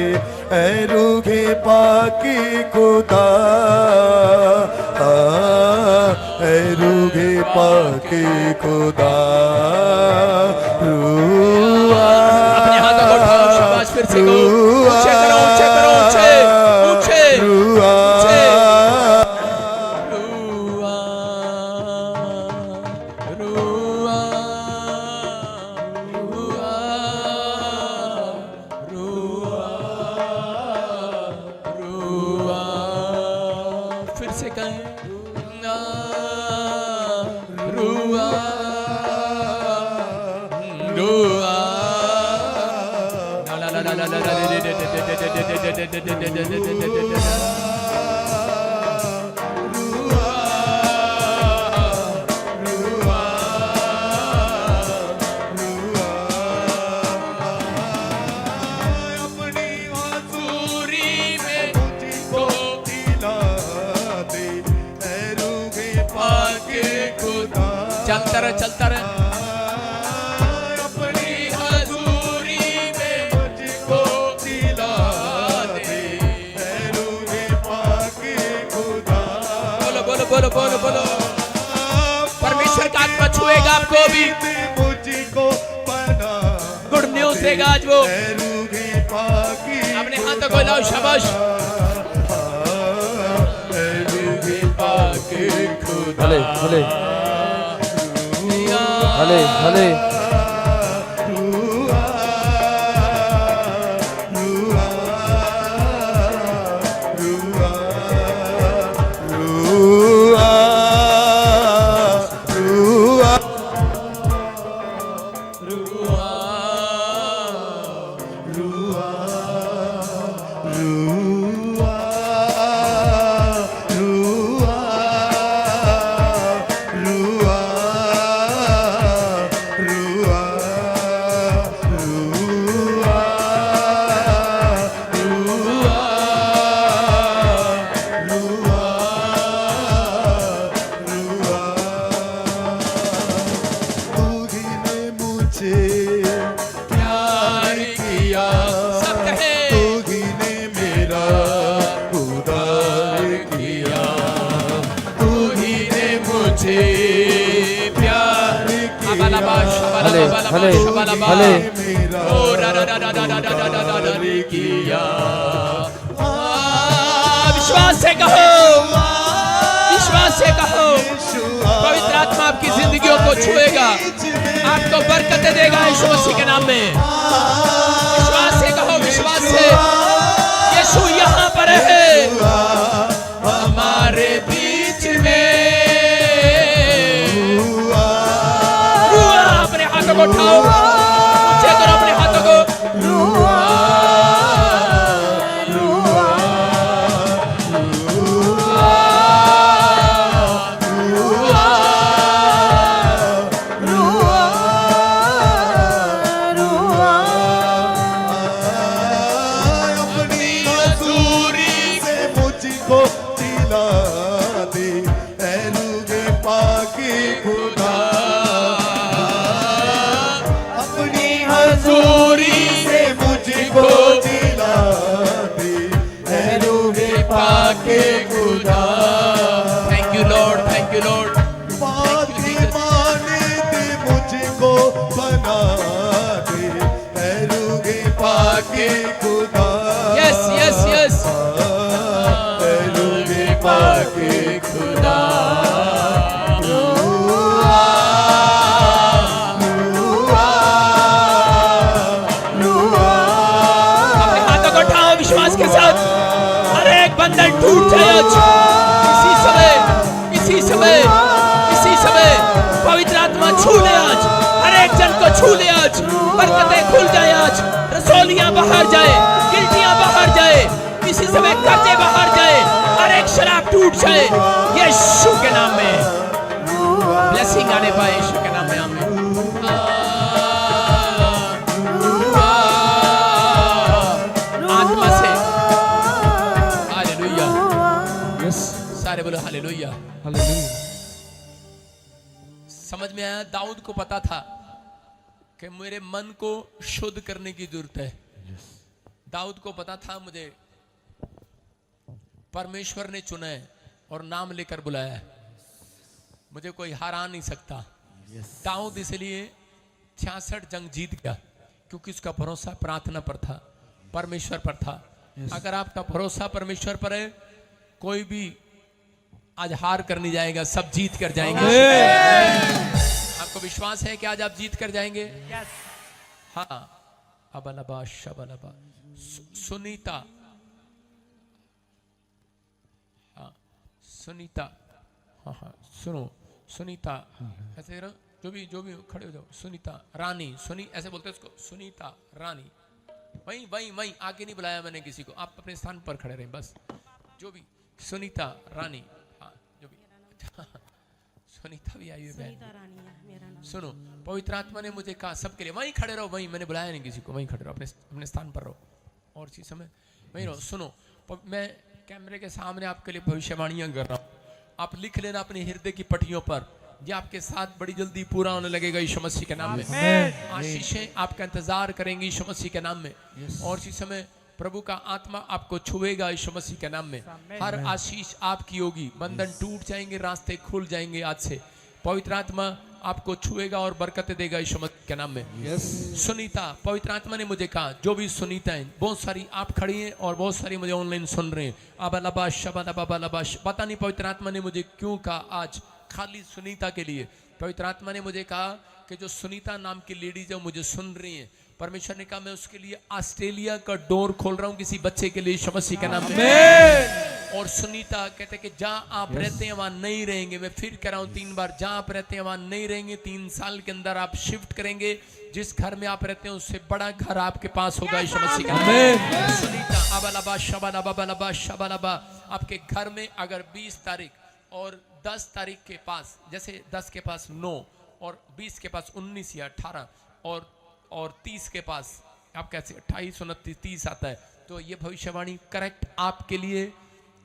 है रूगे पाकी खुदा है रूगे पाकी खुदा रुआ अपने हाथों को उठाओ, शाबाश, फिर से करो, ऊंचे करो, ऊंचे करो, ऊंचे ऊंचे रुआ रुआ रुआ रुआ रुआ, फिर से कहें ना रुआ रुआ ला ला ला ला ला अपनी हजूरी में मुझको दिला दे है रूगे पाके खुदा चलता रहे, चलता रहे। अपनी हजूरी में मुझको दिला दे है रूगे पाके खुदा बोलो बोलो बोलो बोलो बोलो। परमेश्वर का आत्मा छुएगा आपको भी, मुझको बना गुड न्यूज देगा आज वो। है रूगे पाकी अपने हाथों को लाओ, शाबाश। है रूगे पाके खुदा हले हले हले हले प्यार किया, सब कहे मेरा उदार किया तू ही ने मुझे प्यार हले हले हले ओ रा रा रा रा रा रा रा रा रा रा रे किया। विश्वास से कहो, विश्वास से कहो, पवित्र आत्मा आपकी जिंदगियों को छुएगा, आपको बरकतें देगा यीशु मसीह के नाम में। विश्वास से कहो, विश्वास से, यीशु यहाँ पर है हमारे बीच में। रुआ, अपने हाथों को उठाओ, ऊंचे करो अपने हाथों को। अपनी हजूरी से मुझको दिला दे है रूगे पाकी खुदा अपनी हजूरी से मुझको दिला दे है रूगे पाकी खुदा thank you Lord, thank you Lord. पाकी माने दे मुझको बना दे है रूगे पाकी खुदा यस यस यस, है रूगे पाकी खुदा अपने हाथों को उठाओ विश्वास के साथ, हर एक बंधन टूट जाए आज। इसी समय, इसी समय, इसी समय पवित्र आत्मा छू ले आज, हर एक जन को छू ले आज, बरकतें खुल जाए आज, रसौलियां बाहर जाए, गिल्टियां बाहर जाए, इसी समय कर्जे बाहर जाए, हर एक शराब टूट जाए यीशु के नाम में। ब्लेसिंग आने पाए यीशु के नाम में, आमीन। आत्मा से हालेलुया, यस सारे बोलो हालेलुया। हालेलुया समझ में आया, दाऊद को पता था कि मेरे मन को शुद्ध करने की जरूरत है। दाऊद को पता था मुझे परमेश्वर ने चुना है और नाम लेकर बुलाया है, मुझे कोई हरा नहीं सकता। दाऊद इसलिए 66 जंग जीत गया क्योंकि उसका भरोसा प्रार्थना पर था, परमेश्वर पर था। अगर आपका भरोसा परमेश्वर पर है, कोई भी आज हार कर नहीं जाएगा, सब जीत कर जाएंगे। आपको विश्वास है कि आज आप जीत कर जाएंगे? हाँ। अबलबा शबलबा। सुनीता, हाँ सुनीता, हाँ हाँ सुनो, सुनीता ऐसे करो, जो भी खड़े हो जाओ। सुनीता रानी, सुनी ऐसे बोलते हैं उसको, सुनीता रानी। वहीं वहीं वहीं, आगे नहीं बुलाया मैंने किसी को, आप अपने स्थान पर खड़े रहें बस। जो भी सुनीता रानी, हाँ जो भी सुनीता भी आई हुई बहन। सुनो, पवित्र आत्मा ने मुझे कहा सबके लिए वहीं खड़े रहो, वहीं, मैंने बुलाया नहीं किसी को, वहीं खड़े रहो, अपने स्थान पर रहो और इसी समय वहीं रहो। सुनो, मैं कैमरे के सामने आपके लिए भविष्यवाणियां कर रहा हूँ, आप लिख लेना अपने हृदय की पट्टियों पर, ये आपके साथ बड़ी जल्दी पूरा होने लगेगा यीशु मसीह के नाम में। आशीषें आपका इंतजार करेंगी यीशु मसीह के नाम में, और इसी समय प्रभु का आत्मा आपको छुएगा यीशु मसीह के नाम में। हर आशीष आपकी होगी, बंधन टूट जाएंगे, रास्ते खुल जाएंगे आज से। पवित्र आत्मा आपको छुएगा और बरकतें देगा यीशु मसीह के नाम में। सुनीता, पवित्र आत्मा ने मुझे कहा, जो भी सुनीता है, बहुत सारी आप खड़ी हैं और बहुत सारी मुझे ऑनलाइन सुन रहे हैं। अबलबा शबलबा, पता नहीं पवित्र आत्मा ने मुझे क्यों कहा आज खाली सुनीता के लिए। पवित्र आत्मा ने मुझे कहा कि जो सुनीता नाम की लेडीज है मुझे सुन रही हैं, परमेश्वर ने कहा मैं उसके लिए ऑस्ट्रेलिया का डोर खोल रहा हूं किसी बच्चे के लिए यीशु मसीह के नाम में। और सुनीता कहते कि जहां आप रहते हैं वहां नहीं रहेंगे, मैं फिर कह रहा हूं 3 बार, जहां आप रहते हैं वहां नहीं रहेंगे, 3 साल के अंदर आप शिफ्ट करेंगे, जिस घर में आप रहते हैं उससे बड़ा घर आपके पास होगा यीशु मसीह का नाम। सुनीता अबलबा शबलबा शबलबा, आपके घर में अगर 20 तारीख और 10 तारीख के पास, जैसे 10 के पास 9 और 20 के पास 19 या 18 और 30 के पास आप कैसे 28 29 30 आता है, तो ये भविष्यवाणी करेक्ट आपके लिए,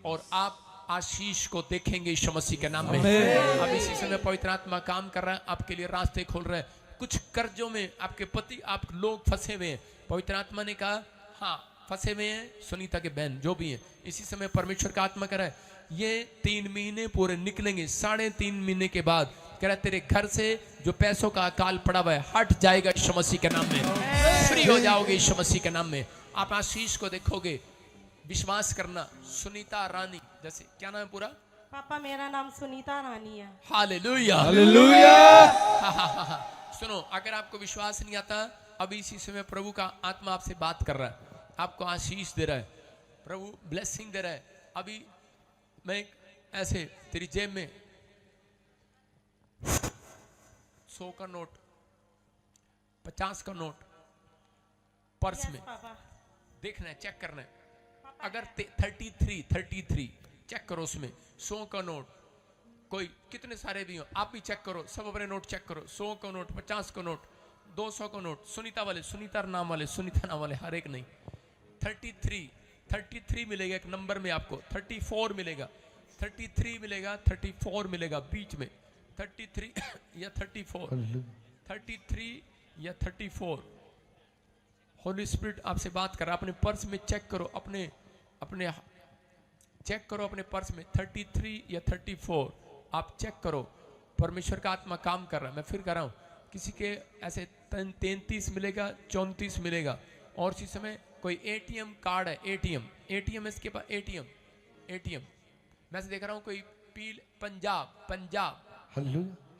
और आप आशीष को देखेंगे यीशु मसीह के नाम में। अब इसी समय पवित्र आत्मा काम कर रहा है, आपके लिए रास्ते खोल रहा है। कुछ कर्जों में आपके पति, आप लोग फंसे हुए हैं, पवित्र आत्मा ने कहा हाँ फंसे हुए हैं, सुनीता के बहन जो भी हैं, इसी समय परमेश्वर का आत्मा कर रहा है ये 3 महीने पूरे निकलेंगे, 3.5 महीने के बाद कह रहा है तेरे घर से जो पैसों का अकाल पड़ा हुआ है हट जाएगा यीशु मसीह के नाम में, फ्री हो जाओगे यीशु मसीह के नाम में। आप आशीष को देखोगे, विश्वास करना। सुनीता रानी, जैसे क्या नाम है पूरा? पापा मेरा नाम सुनीता रानी है। Hallelujah, hallelujah. सुनो, अगर आपको विश्वास नहीं आता, अभी इसी समय प्रभु का आत्मा आपसे बात कर रहा है, आपको आशीष दे रहा है, प्रभु ब्लेसिंग दे रहा है। अभी मैं ऐसे तेरी जेब में 100 का नोट, 50 का नोट पर्स में पापा देखना है, चेक करना है। अगर 33 चेक करो, उसमें 100 का नोट, कोई कितने सारे भी हो आप भी चेक करो, सब अपने नोट चेक करो, 100 का नोट, 50 का नोट, 200 का नोट, सुनीता वाले, सुनीता नाम वाले, सुनीता नाम वाले, हर एक नहीं। 33 मिलेगा एक नंबर में, आपको 34 मिलेगा, 33 मिलेगा, 34 मिलेगा बीच में, 33 या 34, 33 या 34। होली स्पिरिट आपसे बात कर रहा है, अपने पर्स में चेक करो, अपने चेक करो अपने पर्स में 33 या 34, आप चेक करो, परमेश्वर का आत्मा काम कर रहा है। मैं फिर कर रहा हूँ, किसी के ऐसे 33 मिलेगा, 34 मिलेगा, और इसी समय कोई एटीएम कार्ड है, एटीएम इसके पास, एटीएम मैं से देख रहा हूँ कोई पंजाब,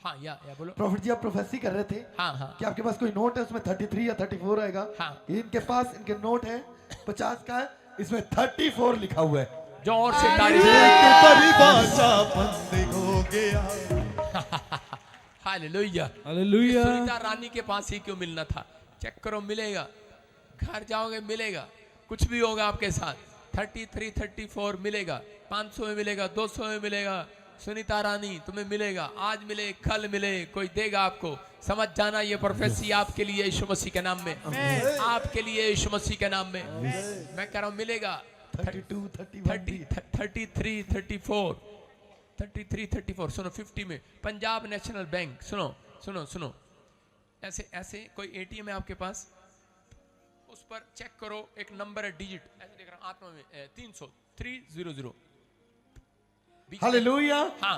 हाँ या बोलो। प्रॉफिट जी आप प्रोफेसी कर रहे थे हाँ कि आपके पास कोई नोट है उसमें 33 या 34 आएगा। हाँ। इनके पास इनके नोट है 50 का है, इसमें 34 लिखा हुआ है। जो और से तारीफ हो गया। Hallelujah, hallelujah. सुनीता रानी के पास ही क्यों मिलना था? चेक करो, मिलेगा, घर जाओगे मिलेगा, कुछ भी होगा आपके साथ। 33 34 मिलेगा, 500 में मिलेगा, 200 में मिलेगा। सुनीता रानी तुम्हें मिलेगा, आज मिले कल मिले, कोई देगा आपको। समझ जाना, ये प्रोफेसी आपके लिए यीशु मसीह के नाम में, आपके लिए यीशु मसीह के नाम में मैं कह रहा हूँ मिलेगा। 32 31 33 34 सुनो, 50 में पंजाब नेशनल बैंक, सुनो ऐसे कोई एटीएम है आपके पास, उस ऊपर चेक करो, एक नंबर है डिजिट, ऐसे देख रहा हूं आत्मा में 300 300 बीच में। हालेलुया। हाँ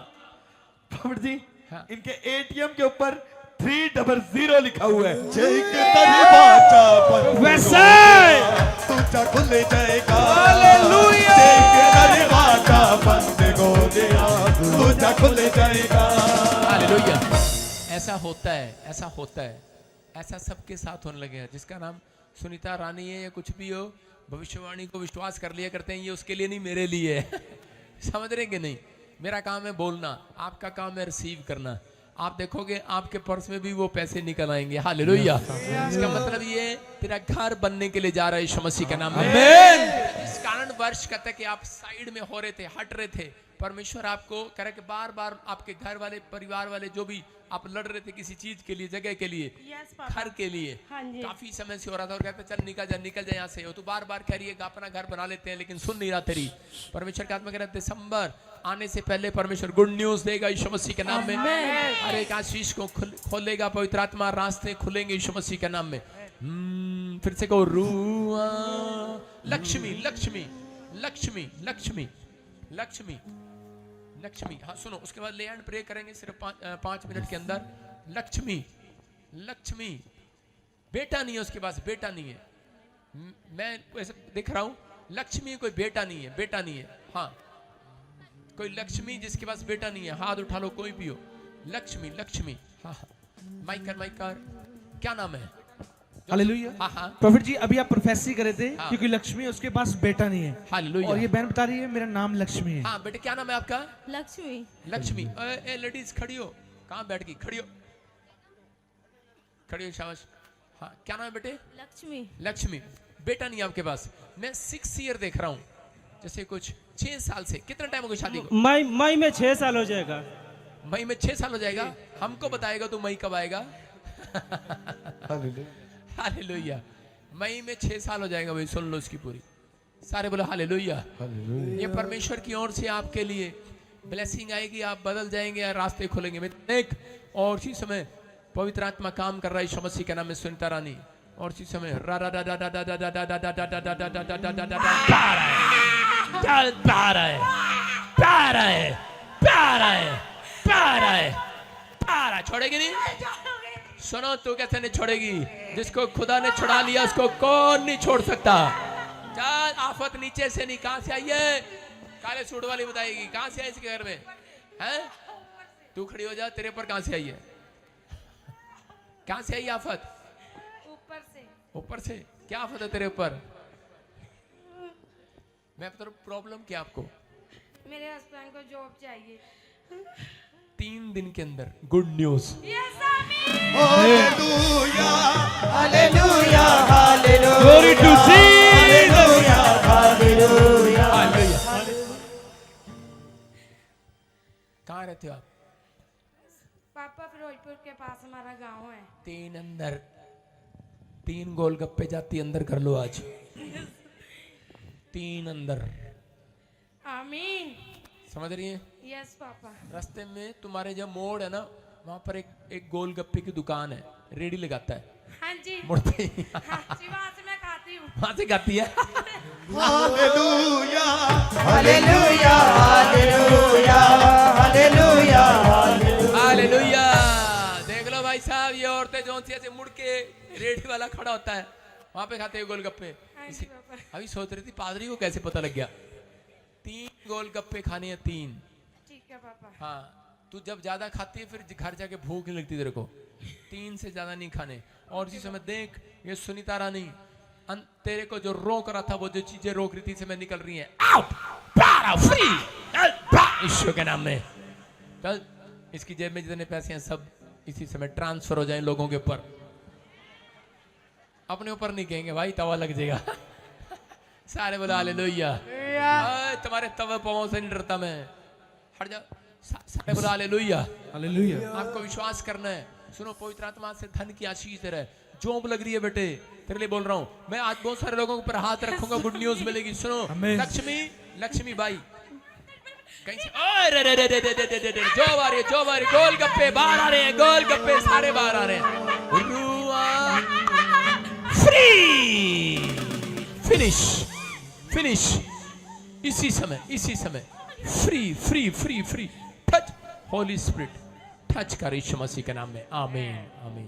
प्रॉफिट जी, हाँ। इनके एटीएम के ऊपर 300 लिखा हुआ है। वैसे तुझा खुल जाएगा। हालेलुया। तुझा खुल जाएगा। हालेलुया। ऐसा होता है, ऐसा होता है, ऐसा सबके साथ होने लगे हैं। जिसका नाम सुनीता रानी है या कुछ भी हो, भविष्यवाणी को विश्वास कर लिया करते हैं, ये उसके लिए नहीं मेरे लिए है। समझ रहे कि नहीं? मेरा काम है बोलना, आपका काम है रिसीव करना। आप देखोगे आपके पर्स में भी वो पैसे निकल आएंगे। हालेलुया। इसका मतलब ये तेरा घर बनने के लिए जा रहा है यीशु मसीह के नाम में। आमीन। इस कारण वर्ष कहता है कि आप साइड में हो रहे थे, हट रहे थे, परमेश्वर आपको कह रहा है कि बार बार आपके घर वाले, परिवार वाले, जो भी आप लड़ रहे थे किसी चीज के लिए, जगह के लिए, यस पापा। घर के लिए, हाँ जी। काफी समय से हो रहा था और कहता चल निकल जा यहाँ से। हो तो बार बार कह रही है कि अपना घर बना लेते हैं, लेकिन सुन नहीं रहा तेरी। परमेश्वर का आत्मा कह रहा है दिसंबर आने से पहले परमेश्वर गुड न्यूज देगा यीशु मसीह के नाम में। हर एक आशीष को खोलेगा, पवित्र आत्मा, रास्ते खुलेंगे यीशु मसीह के नाम में। फिर से कहो रुआ लक्ष्मी लक्ष्मी लक्ष्मी लक्ष्मी लक्ष्मी लक्ष्मी। हाँ सुनो, उसके बाद ले एंड प्रे करेंगे सिर्फ 5 मिनट के अंदर। लक्ष्मी लक्ष्मी, बेटा नहीं है उसके पास, बेटा नहीं है। मैं ऐसे दिख रहा हूं, लक्ष्मी कोई बेटा नहीं है, बेटा नहीं है। हाँ कोई लक्ष्मी जिसके पास बेटा नहीं है, हाथ उठा लो कोई भी हो। लक्ष्मी लक्ष्मी। हाँ माइकर क्या नाम है? हालेलुया। हाँ हाँ प्रॉफिट जी, अभी आप प्रोफेसी करे थे हाँ। क्योंकि लक्ष्मी उसके पास बेटा नहीं है, हालेलुया। और ये बहन बता रही है मेरा नाम लक्ष्मी है। हाँ बेटे क्या नाम है आपका? लक्ष्मी। लक्ष्मी। ए लेडीज खड़ी हो, कहाँ बैठ गई? खड़ी हो, खड़ी हो, शाबाश। हाँ क्या नाम है बेटे? लक्ष्मी। लक्ष्मी। बेटा नहीं है आपके पास। मैं 6 ईयर देख रहा हूँ, जैसे कुछ 6 साल से। कितना टाइम हो गया शादी को? मई में 6 साल हो जाएगा। मई में 6 साल हो जाएगा। हमको बताएगा तो मई कब आएगा? हालेलुया। मई में 6 साल हो जाएगा भाई, सुन लो इसकी पूरी। सारे बोलो हालेलुया। ये परमेश्वर की ओर से आपके लिए ब्लेसिंग आएगी, आप बदल जाएंगे, रास्ते खुलेंगे। एक और इसी समय पवित्र आत्मा काम कर रहा है यीशु मसीह के नाम में। सुनीता रानी और इसी समय छोड़ेगी नहीं। सुनो, तू कैसे नहीं छोड़ेगी? जिसको खुदा ने छुड़ा लिया उसको कौन नहीं छोड़ सकता। चल, आफत नीचे से नहीं, कहां से आई है? काले सूट वाली बताएगी कहां से आई इसके घर में है। तू खड़ी हो जा, तेरे ऊपर कहां से आई है? कहां से आई आफत? ऊपर से। ऊपर से? क्या आफत है तेरे ऊपर? मैं बता रहा हूं प्रॉब्लम क्या आपको? मेरे हस्बैंड को जॉब चाहिए। 3 दिन के अंदर गुड न्यूज। यस आमीन। Hallelujah hallelujah hallelujah. Glory to Jesus. Hallelujah hallelujah. कहाँ रहते हो आप? पापा फिरोजपुर के पास हमारा गांव है। 3 अंदर 3 गोलगप्पे जाती अंदर कर लो आज। 3 अंदर। आमीन। समझ रही है? Yes papa. रास्ते में तुम्हारे जब मोड़ है ना, वहां पर एक गोलगप्पे की दुकान है, रेडी लगाता है। हाँ जी। मुड़ते ही हाँ जी, वहाँ से मैं खाती हूँ। वहां से खाती है। Hallelujah hallelujah hallelujah hallelujah hallelujah. देख लो भाई साहब, ये औरतें जो ऐसे मुड़ के रेडी वाला खड़ा होता है, वहां पे खाते हैं गोलगप्पे। हाँ जी पापा। अभी सोच रही थी पादरी को कैसे पता लग गया। 3 गोलगप्पे खाने हैं, 3। ठीक है पापा। हाँ, तू जब ज्यादा खाती है फिर घर जाके भूख नहीं लगती तेरे को। 3 से ज्यादा नहीं खाने। और इसी समय देख, ये सुनीता रानी तेरे को जो रोक रहा था, वो जो चीजें रोक रही थी से मैं निकल रही है। आउट, फ्री, ईश्वर के नाम में। चल, इसकी जेब में जितने पैसे हैं सब इसी समय ट्रांसफर हो जाएं लोगों के ऊपर। अपने ऊपर नहीं कहेंगे भाई, तवा लग जाएगा। सारे बोला हालेलुया। तुम्हारे तवे पाँव से नहीं डरता मैं, हट जा। सारे बोला हालेलुया। हालेलुया। आपको विश्वास करना है। सुनो, पवित्र आत्मा से धन की आशीष दे रहा है। जॉब लग रही है बेटे, तेरे लिए बोल रहा हूँ मैं। आज बहुत सारे लोगों के ऊपर हाथ रखूंगा, गुड न्यूज मिलेगी। सुनो, लक्ष्मी लक्ष्मी बाई कहीं से जॉब आ रही है, जॉब आ रही है। गोलगप्पे बाहर आ रहे हैं, गोलगप्पे सारे बाहर आ रहे हैं। फ्री। फिनिश फिनिश, इसी समय free free free free. Touch Holi spirit, touch कर यीशु मसीह के नाम में। आमीन आमीन।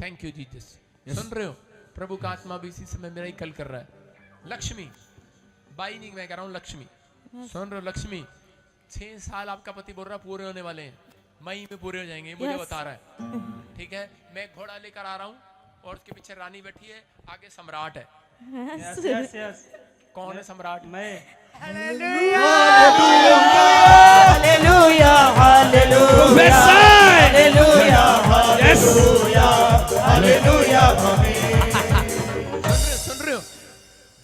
Thank you Jesus. सुन रहे हो, प्रभु का आत्मा भी इसी समय मेरा ही कल कर रहा है। लक्ष्मी, बाई नहीं मैं कह रहा हूँ, लक्ष्मी सुन रहे हो? लक्ष्मी 6 साल आपका पति बोल रहा पूरे होने वाले हैं, मई में पूरे हो जाएंगे, मुझे बता रहा है। ठीक है, मैं घोड़ा लेकर आ रहा हूँ और उसके पीछे रानी बैठी है, आगे सम्राट है। Yes yes yes. कौन है सम्राट? मैं। Hallelujah hallelujah hallelujah hallelujah. सुन रहे हो?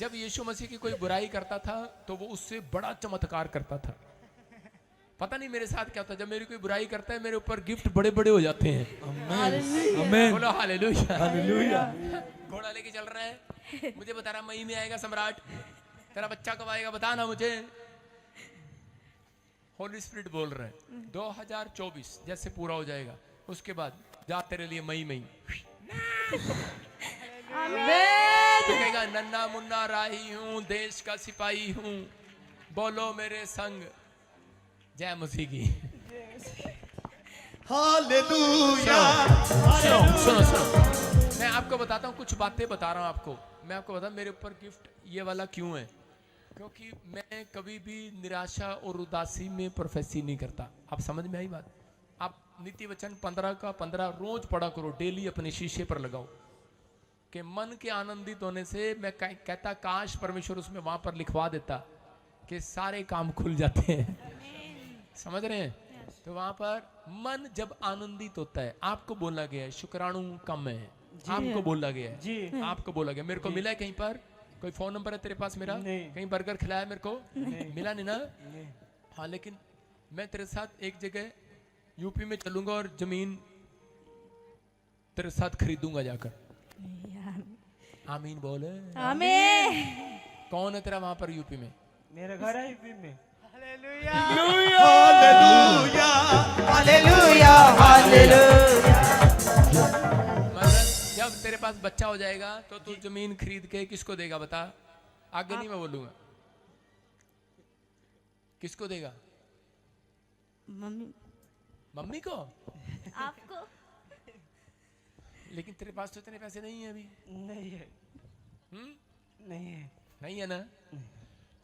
जब यीशु मसीह की कोई बुराई करता था तो वो उससे बड़ा चमत्कार करता था। पता नहीं मेरे साथ क्या होता है, जब मेरी कोई बुराई करता है मेरे ऊपर गिफ्ट बड़े बड़े हो जाते हैं। आमीन। बोलो हालेलुया हालेलुया। घोड़ा लेके चल रहा है, मुझे बता रहा मई में आएगा सम्राट, तेरा बच्चा कब आएगा बता ना मुझे। होली स्पिरिट बोल रहे हैं 2024 जैसे पूरा हो जाएगा उसके बाद जा तेरे लिए मई मई। तो कहेगा नन्ना मुन्ना राही हूँ, देश का सिपाही हूँ, बोलो मेरे संग जय मसीह की। हालेलुया। सुनो सुनो, मैं आपको बताता हूँ, कुछ बातें बता रहा हूँ आपको। मैं आपको बता मेरे ऊपर गिफ्ट ये वाला क्यों है, क्योंकि मैं कभी भी निराशा और उदासी में प्रोफेसी नहीं करता। आप समझ में आई बात? आप नीति वचन 15 का 15 रोज पढ़ा करो, डेली अपने शीशे पर लगाओ कि मन के आनंदित होने से मैं कहता काश परमेश्वर उसमें वहां पर लिखवा देता कि सारे काम खुल जाते हैं। समझ रहे हैं? तो वहां पर मन जब आनंदित होता है, आपको बोला गया है शुक्राणु कम है, आपको बोला गया है जी। आपको बोला गया। मेरे को मिला है कहीं पर? कोई फोन नंबर है तेरे पास मेरा? नहीं। कहीं बर्गर खिलाया मेरे को? मिला नहीं ना? हाँ, लेकिन मैं तेरे साथ एक जगह यूपी में चलूंगा और जमीन तेरे साथ खरीदूंगा जाकर। आमीन बोले। आमीन। कौन है तेरा वहां पर यूपी में? मेरा घर है यूपी में। Hallelujah hallelujah hallelujah. मतलब जब तेरे पास बच्चा हो जाएगा तो तू जमीन खरीद के किसको देगा बता? आगे नहीं मैं बोलूंगा। किसको देगा? मम्मी मम्मी को? आपको? लेकिन तेरे पास तो इतने पैसे नहीं है अभी। नहीं है। नहीं है। नहीं है ना?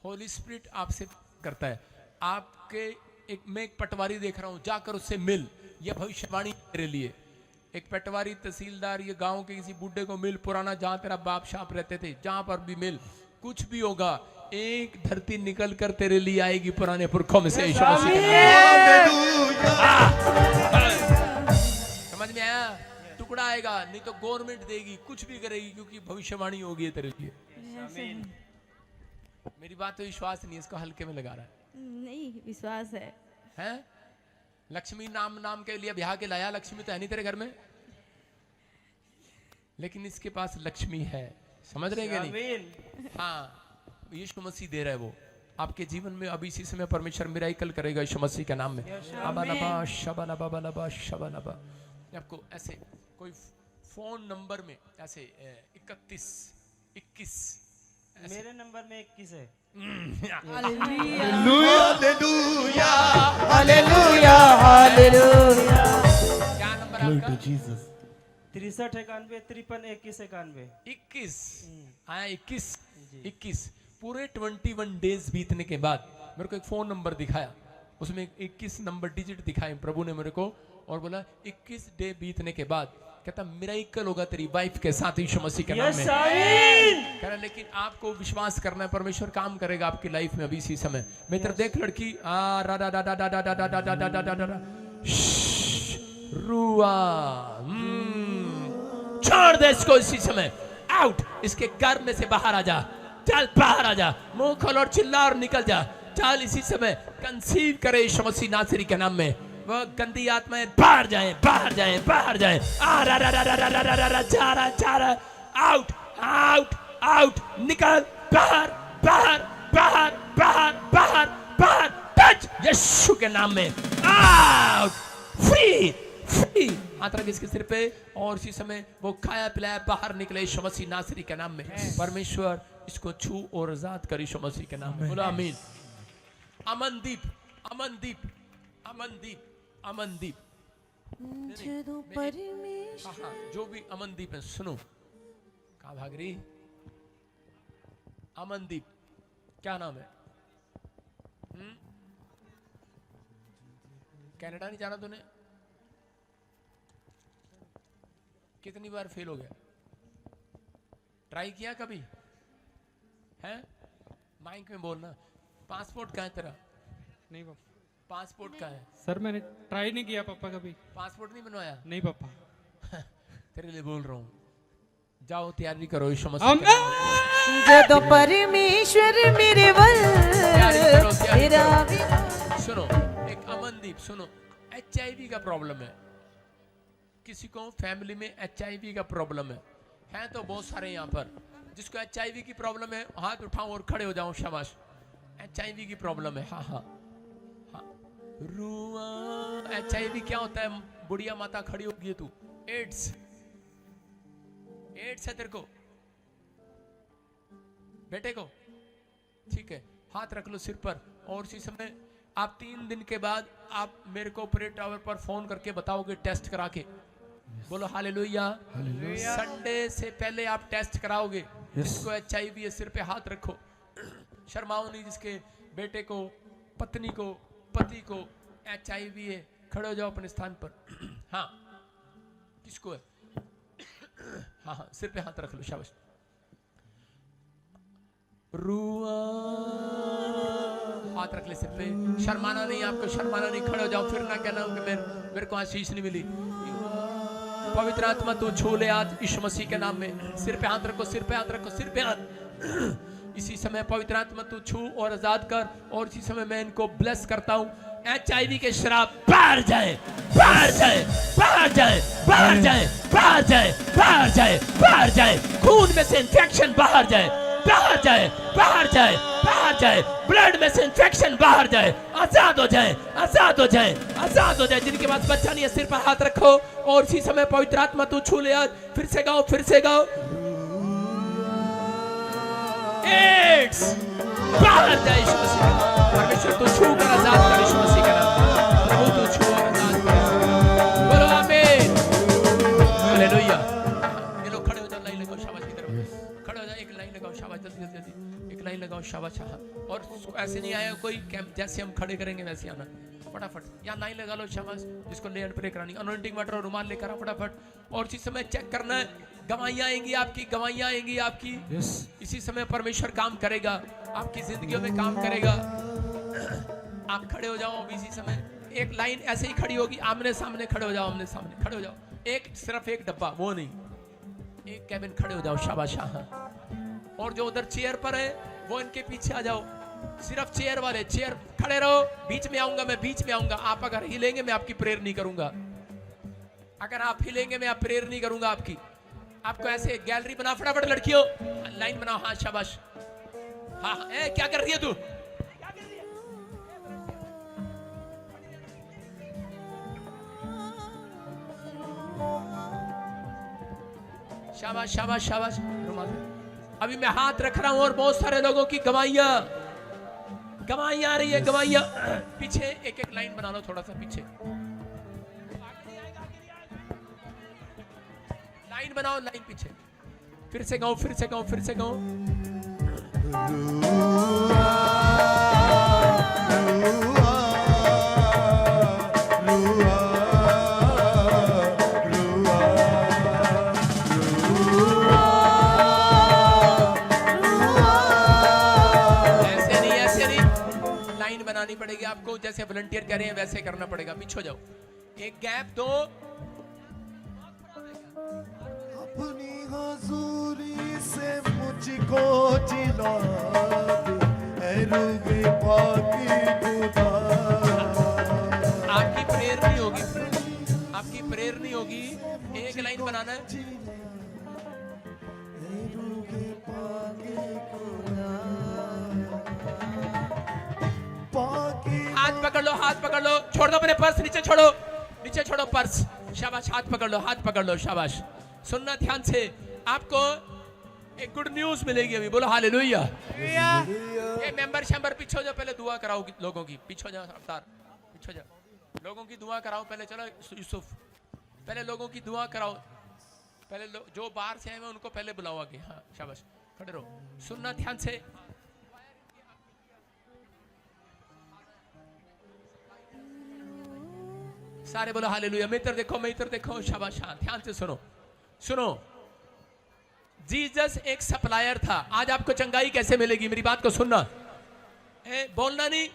होली स्पिरिट आपसे करता है। आपके मैं एक पटवारी देख रहा हूं, जाकर उससे मिल। यह भविष्यवाणी तेरे लिए। एक पटवारी, तहसीलदार, ये गांव के किसी बूढ़े को मिल, पुराना जहां तेरा बाप शाप रहते थे, जहां पर भी मिल। कुछ भी होगा, एक धरती निकल कर तेरे लिए आएगी पुराने पुरखों में से। यीशु मसीह के नाम में। समझ में आया? टुकड़ा आएगा, नहीं तो गवर्नमेंट देगी, कुछ भी करेगी, क्योंकि भविष्यवाणी होगी तेरे लिए। मेरी बात तो विश्वास नहीं है, इसको हल्के में लगा रहा है। नहीं, विश्वास है। हैं? लक्ष्मी नाम के लिए ब्याह के लाया, लक्ष्मी तो है नहीं तेरे घर में, लेकिन इसके पास लक्ष्मी है। समझ रहे हैं नहीं? हाँ, यीशु मसीह दे रहा है वो आपके जीवन में। अभी इसी समय परमेश्वर मिराकल करेगा यीशु मसीह के नाम में। अबानबा शबानबा बनबा शबानबा। आपको ऐसे कोई फोन नंबर में ऐसे 21 मेरे नंबर में 21 है। Hallelujah hallelujah hallelujah. क्या नंबर आपका? 63 91 53 21 91। 21 आया 21 पूरे 21 डेज बीतने के बाद मेरे को एक फोन नंबर दिखाया, उसमें 21 नंबर डिजिट दिखाए प्रभु ने मेरे को, और बोला 21 डे बीतने के बाद कहता मिराकल होगा तेरी वाइफ के साथ यीशु मसीह के नाम में। कह रहा लेकिन आपको विश्वास करना है, परमेश्वर काम करेगा आपकी लाइफ में अभी इसी समय। मैं तेरे देख लड़की रुआ छोड़ दे इसको इसी समय, आउट। इसके घर में से बाहर आ जा, चल बाहर आ जा, मुंह खोल और चिल्ला और निकल जा। चल इसी समय कंसीव करे यीशु मसीह नासरी के नाम में। वो गंदी आत्माएं बाहर जाएं, बाहर जाएं, बाहर जाएं। आउट आउट आउट, निकल बाहर बाहर बाहर बाहर बाहर बाहर। टच यीशु के नाम में, आउट। Free free. हाथ रख इसके सिर पे और इसी समय वो खाया पिलाया बाहर निकले यीशु मसीह नासरी के नाम में। परमेश्वर इसको छू और आजाद कर यीशु मसीह के नाम में। बोलो आमीन। अमनदीप, अमनदीप, अमनदीप, अमनदीप, हाँ हाँ, जो भी अमनदीप है सुनो। कहाँ भाग रही? अमनदीप, क्या नाम है? कनाडा नहीं जाना तूने? कितनी बार फेल हो गया? ट्राई किया कभी? हैं? माइक में बोलना। पासपोर्ट कहाँ है तेरा? नहीं पापा। पासपोर्ट कहाँ है? सर मैंने ट्राई नहीं किया पापा कभी। पासपोर्ट नहीं बनवाया? नहीं पापा। तेरे लिए बोल रहा हूँ, जाओ तैयारी करो यीशु मसीह के नाम में। जदों परमेश्वर मेरे वल तेरा सुनो, एक अमनदीप सुनो, HIV का प्रॉब्लम है किसी को, फैमिली में HIV का प्रॉब्लम है तो बहुत सारे यहाँ पर। जिसको HIV की प्रॉब्लम है हाथ उठाओ और खड़े हो जाओ, शाबाश। HIV की प्रॉब्लम है, हाँ हाँ हाँ। रुआ HIV क्या होता है? बुढ़िया माता खड़ी होगी है तू। एड्स, एड्स है तेरे को, बेटे को, ठीक है। हाथ रख लो सिर पर और इसी समय आप 3 दिन के बाद आप मेरे को ऑपरेट टावर पर फोन करके बताओगे टेस्ट करा के। बोलो हालेलुया। संडे से पहले आप टेस्ट कराओगे। जिसको HIV है सिर पे हाथ रखो, शर्माओ नहीं। जिसके बेटे को, पत्नी को, पति को HIV है, खड़े हो जाओ अपने स्थान पर। हाँ, किसको है? हाँ हाँ, सिर पे हाथ रख लो, शाबाश। रुआ, हाथ रख ले सिर पे। शर्माना नहीं, आपको शर्माना नहीं, खड़े हो जाओ। फिर ना कहना कि मेरे को आशीष नहीं मिली। पवित्र आत्मा तू छू ले आज यीशु मसीह के नाम में। सिर पे हाथ रखो, सिर पे हाथ रखो, सिर पे हाथ। इसी समय पवित्र आत्मा तू छू और आजाद कर। और इसी समय मैं इनको ब्लेस करता हूँ। HIV के शराब बाहर जाए, बाहर जाए, बाहर जाए, बाहर जाए, बाहर जाए, बाहर जाए, बाहर जाए। खून में से इंफेक्शन बाहर जाए, बाहर जाए, बाहर जाए, बाहर जाए। ब्लड में से इंफेक्शन बाहर जाए, आजाद हो जाए, आजाद हो जाए, आजाद हो जाए। जिनके पास बच्चा नहीं है सिर पर हाथ रखो और इसी समय पवित्र आत्मा तू छू ले आज। फिर से गाओ, फिर से गाओ। एड्स बाहर जाए यीशु मसीह के नाम। परमेश्वर तू छू कर आजाद कर यीशु मसीह के नाम। प्रभु तू छू और आजाद कर। बोलो आमीन, हालेलुया। ये लोग खड़े हो जाओ, लाइन लगाओ, शाबाश की तरफ खड़े हो जाओ। एक लाइन लगाओ, शाबाश, जल्दी जल्दी जल्दी एक लाइन लगाओ, शाबाश। हाँ, और ऐसे नहीं आया कोई कैंप, जैसे हम खड़े करेंगे वैसे आना फटाफट। यहाँ लाइन लगा लो, शाबाश। जिसको ले एंड प्रे करानी, अनॉइंटिंग वाटर और रुमाल लेकर आओ फटाफट। और इसी समय चेक करना है, गवाहियां आएंगी आपकी, गवाहियां आएंगी आपकी। इसी समय परमेश्वर काम करेगा, आपकी जिंदगियों में काम करेगा। आप खड़े हो जाओ अभी इसी समय। एक लाइन ऐसे ही खड़ी होगी, आमने सामने खड़े हो जाओ, आमने सामने खड़े हो जाओ। एक सिर्फ एक डब्बा, वो नहीं, एक कैबिन खड़े हो जाओ, शाबाश। हाँ, और जो उधर चेयर पर है वो इनके पीछे आ जाओ। सिर्फ चेयर वाले, चेयर खड़े रहो। बीच में आऊंगा मैं, बीच में आऊंगा। आप अगर हिलेंगे मैं आपकी प्रेयर नहीं करूंगा। अगर आप हिलेंगे मैं आप प्रेयर नहीं करूंगा आपकी। आपको ऐसे गैलरी बना, फटाफट लड़कियों लाइन बनाओ। हाँ शाबाश। हाँ हाँ, क्या कर रही है तू? शाबाश शाबाश शाबाश। अभी मैं हाथ रख रहा हूं और बहुत सारे लोगों की गवाहियां आ रही है, गवाहियां। पीछे एक एक लाइन बना लो, थोड़ा सा पीछे लाइन बनाओ, लाइन पीछे। फिर से गाओ, फिर से गाओ, फिर से गाओ। बनानी पड़ेगी आपको, जैसे वॉलंटियर कह रहे हैं वैसे करना पड़ेगा। पीछे हो जाओ, एक गैप दो। अपनी हुजूरी से मुझको जिला दे, ऐ रूह पाकी खुदा। आपकी प्रेयर नहीं होगी, आपकी प्रेयर नहीं होगी। एक लाइन बनाना है। हाथ पकड़ लो, हाथ पकड़ लो। छोड़ दो अपने पर्स, नीचे छोड़ो, नीचे छोड़ो पर्स। शाबाश, हाथ पकड़ लो, हाथ पकड़ लो, शाबाश। सुनना ध्यान से, आपको एक गुड न्यूज मिलेगी अभी, बोलो हालेलुया। ये मेंबर शंबर पीछे हो जाओ, पहले दुआ कराओ लोगों की, पीछे हो जाओ अवतार, पीछे हो जाओ, लोगों की दुआ कराओ पहले। चलो यूसुफ, पहले लोगों की दुआ कराओ, पहले जो बाहर से आए हैं उनको पहले बुलाओ आगे। हाँ शाबाश, खड़े रहो, सुनना ध्यान से। सारे बोलो हालेलुया। मैं इधर देखो, मैं इधर देखो, शाबाश। हाँ ध्यान से सुनो, सुनो। जीसस एक सप्लायर था। आज आपको चंगाई कैसे मिलेगी, मेरी बात को सुनना, बोलना नहीं।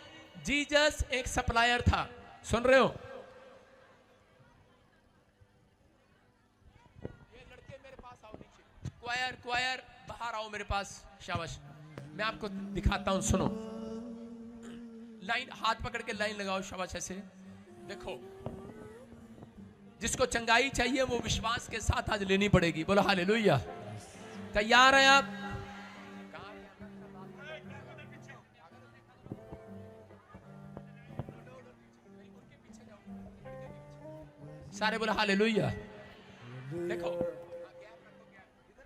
जीसस एक सप्लायर था, सुन रहे हो? ये लड़के मेरे पास आओ नीचे, क्वायर क्वायर बाहर आओ मेरे पास, शाबाश। मैं आपको दिखाता हूं, सुनो। लाइन, हाथ पकड़ के लाइन लगाओ, शाबाश। ऐसे देखो, जिसको चंगाई चाहिए वो विश्वास के साथ आज लेनी पड़ेगी, बोलो हालेलुया। तैयार हैं आप? सारे बोलो हालेलुया। देखो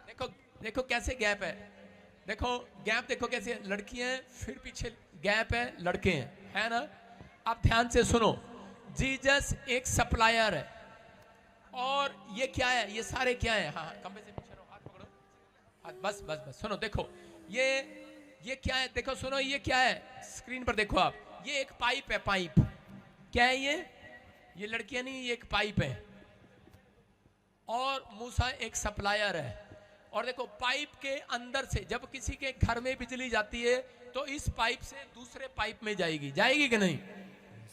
देखो देखो कैसे गैप है, देखो गैप, देखो कैसे लड़कियां हैं, फिर पीछे गैप है, लड़के हैं, है ना? अब ध्यान से सुनो, जीसस एक सप्लायर है। और ये क्या है, ये सारे क्या है? हाँ खंबे से पीछे रहो, हाथ पकड़ो, हाथ, बस बस बस। सुनो, देखो ये क्या है, देखो सुनो, ये क्या है, स्क्रीन पर देखो आप, ये एक पाइप है, पाइप। क्या है ये लड़कियां नहीं, ये एक पाइप है। और मूसा एक सप्लायर है। और देखो पाइप के अंदर से जब किसी के घर में बिजली जाती है तो इस पाइप से दूसरे पाइप में जाएगी, जाएगी कि नहीं,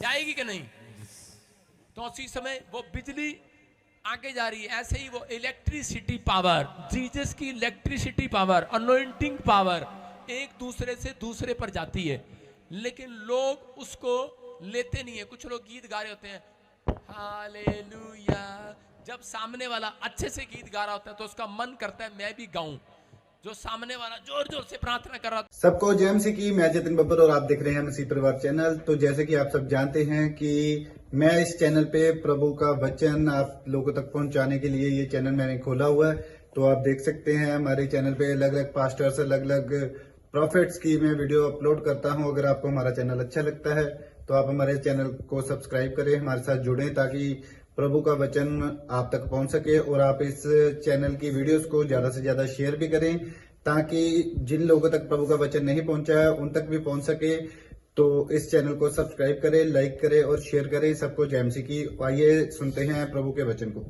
जाएगी कि नहीं? तो उसी समय वो बिजली आगे जा रही है। ऐसे ही वो इलेक्ट्रिसिटी पावर, जीसस की इलेक्ट्रिसिटी पावर, अनॉइंटिंग पावर एक दूसरे से दूसरे पर जाती है, लेकिन लोग उसको लेते नहीं है। कुछ लोग गीत गा रहे होते हैं, हालेलुया, जब सामने वाला अच्छे से गीत गा रहा होता है तो उसका मन करता है मैं भी गाऊं। जो सामने वाला जोर जोर से प्रार्थना कर रहा था। सबको जय मसीह की, मैं जतिन बब्बर और आप देख रहे हैं मसीह परिवार चैनल। तो जैसे कि आप सब जानते हैं कि मैं इस चैनल पे प्रभु का वचन आप लोगों तक पहुंचाने के लिए ये चैनल मैंने खोला हुआ है। तो आप देख सकते हैं हमारे चैनल पे अलग अलग पास्टर्स, अलग अलग प्रॉफिट्स की मैं वीडियो अपलोड करता हूं। अगर आपको हमारा चैनल अच्छा लगता है तो आप हमारे चैनल को सब्सक्राइब करें, हमारे साथ जुड़ें, ताकि प्रभु का वचन आप तक पहुंच सके। और आप इस चैनल की वीडियोस को ज्यादा से ज्यादा शेयर भी करें, ताकि जिन लोगों तक प्रभु का वचन नहीं पहुंचा है उन तक भी पहुंच सके। तो इस चैनल को सब्सक्राइब करें, लाइक करें और शेयर करें। सबको जय मसीह की। आइए सुनते हैं प्रभु के वचन को।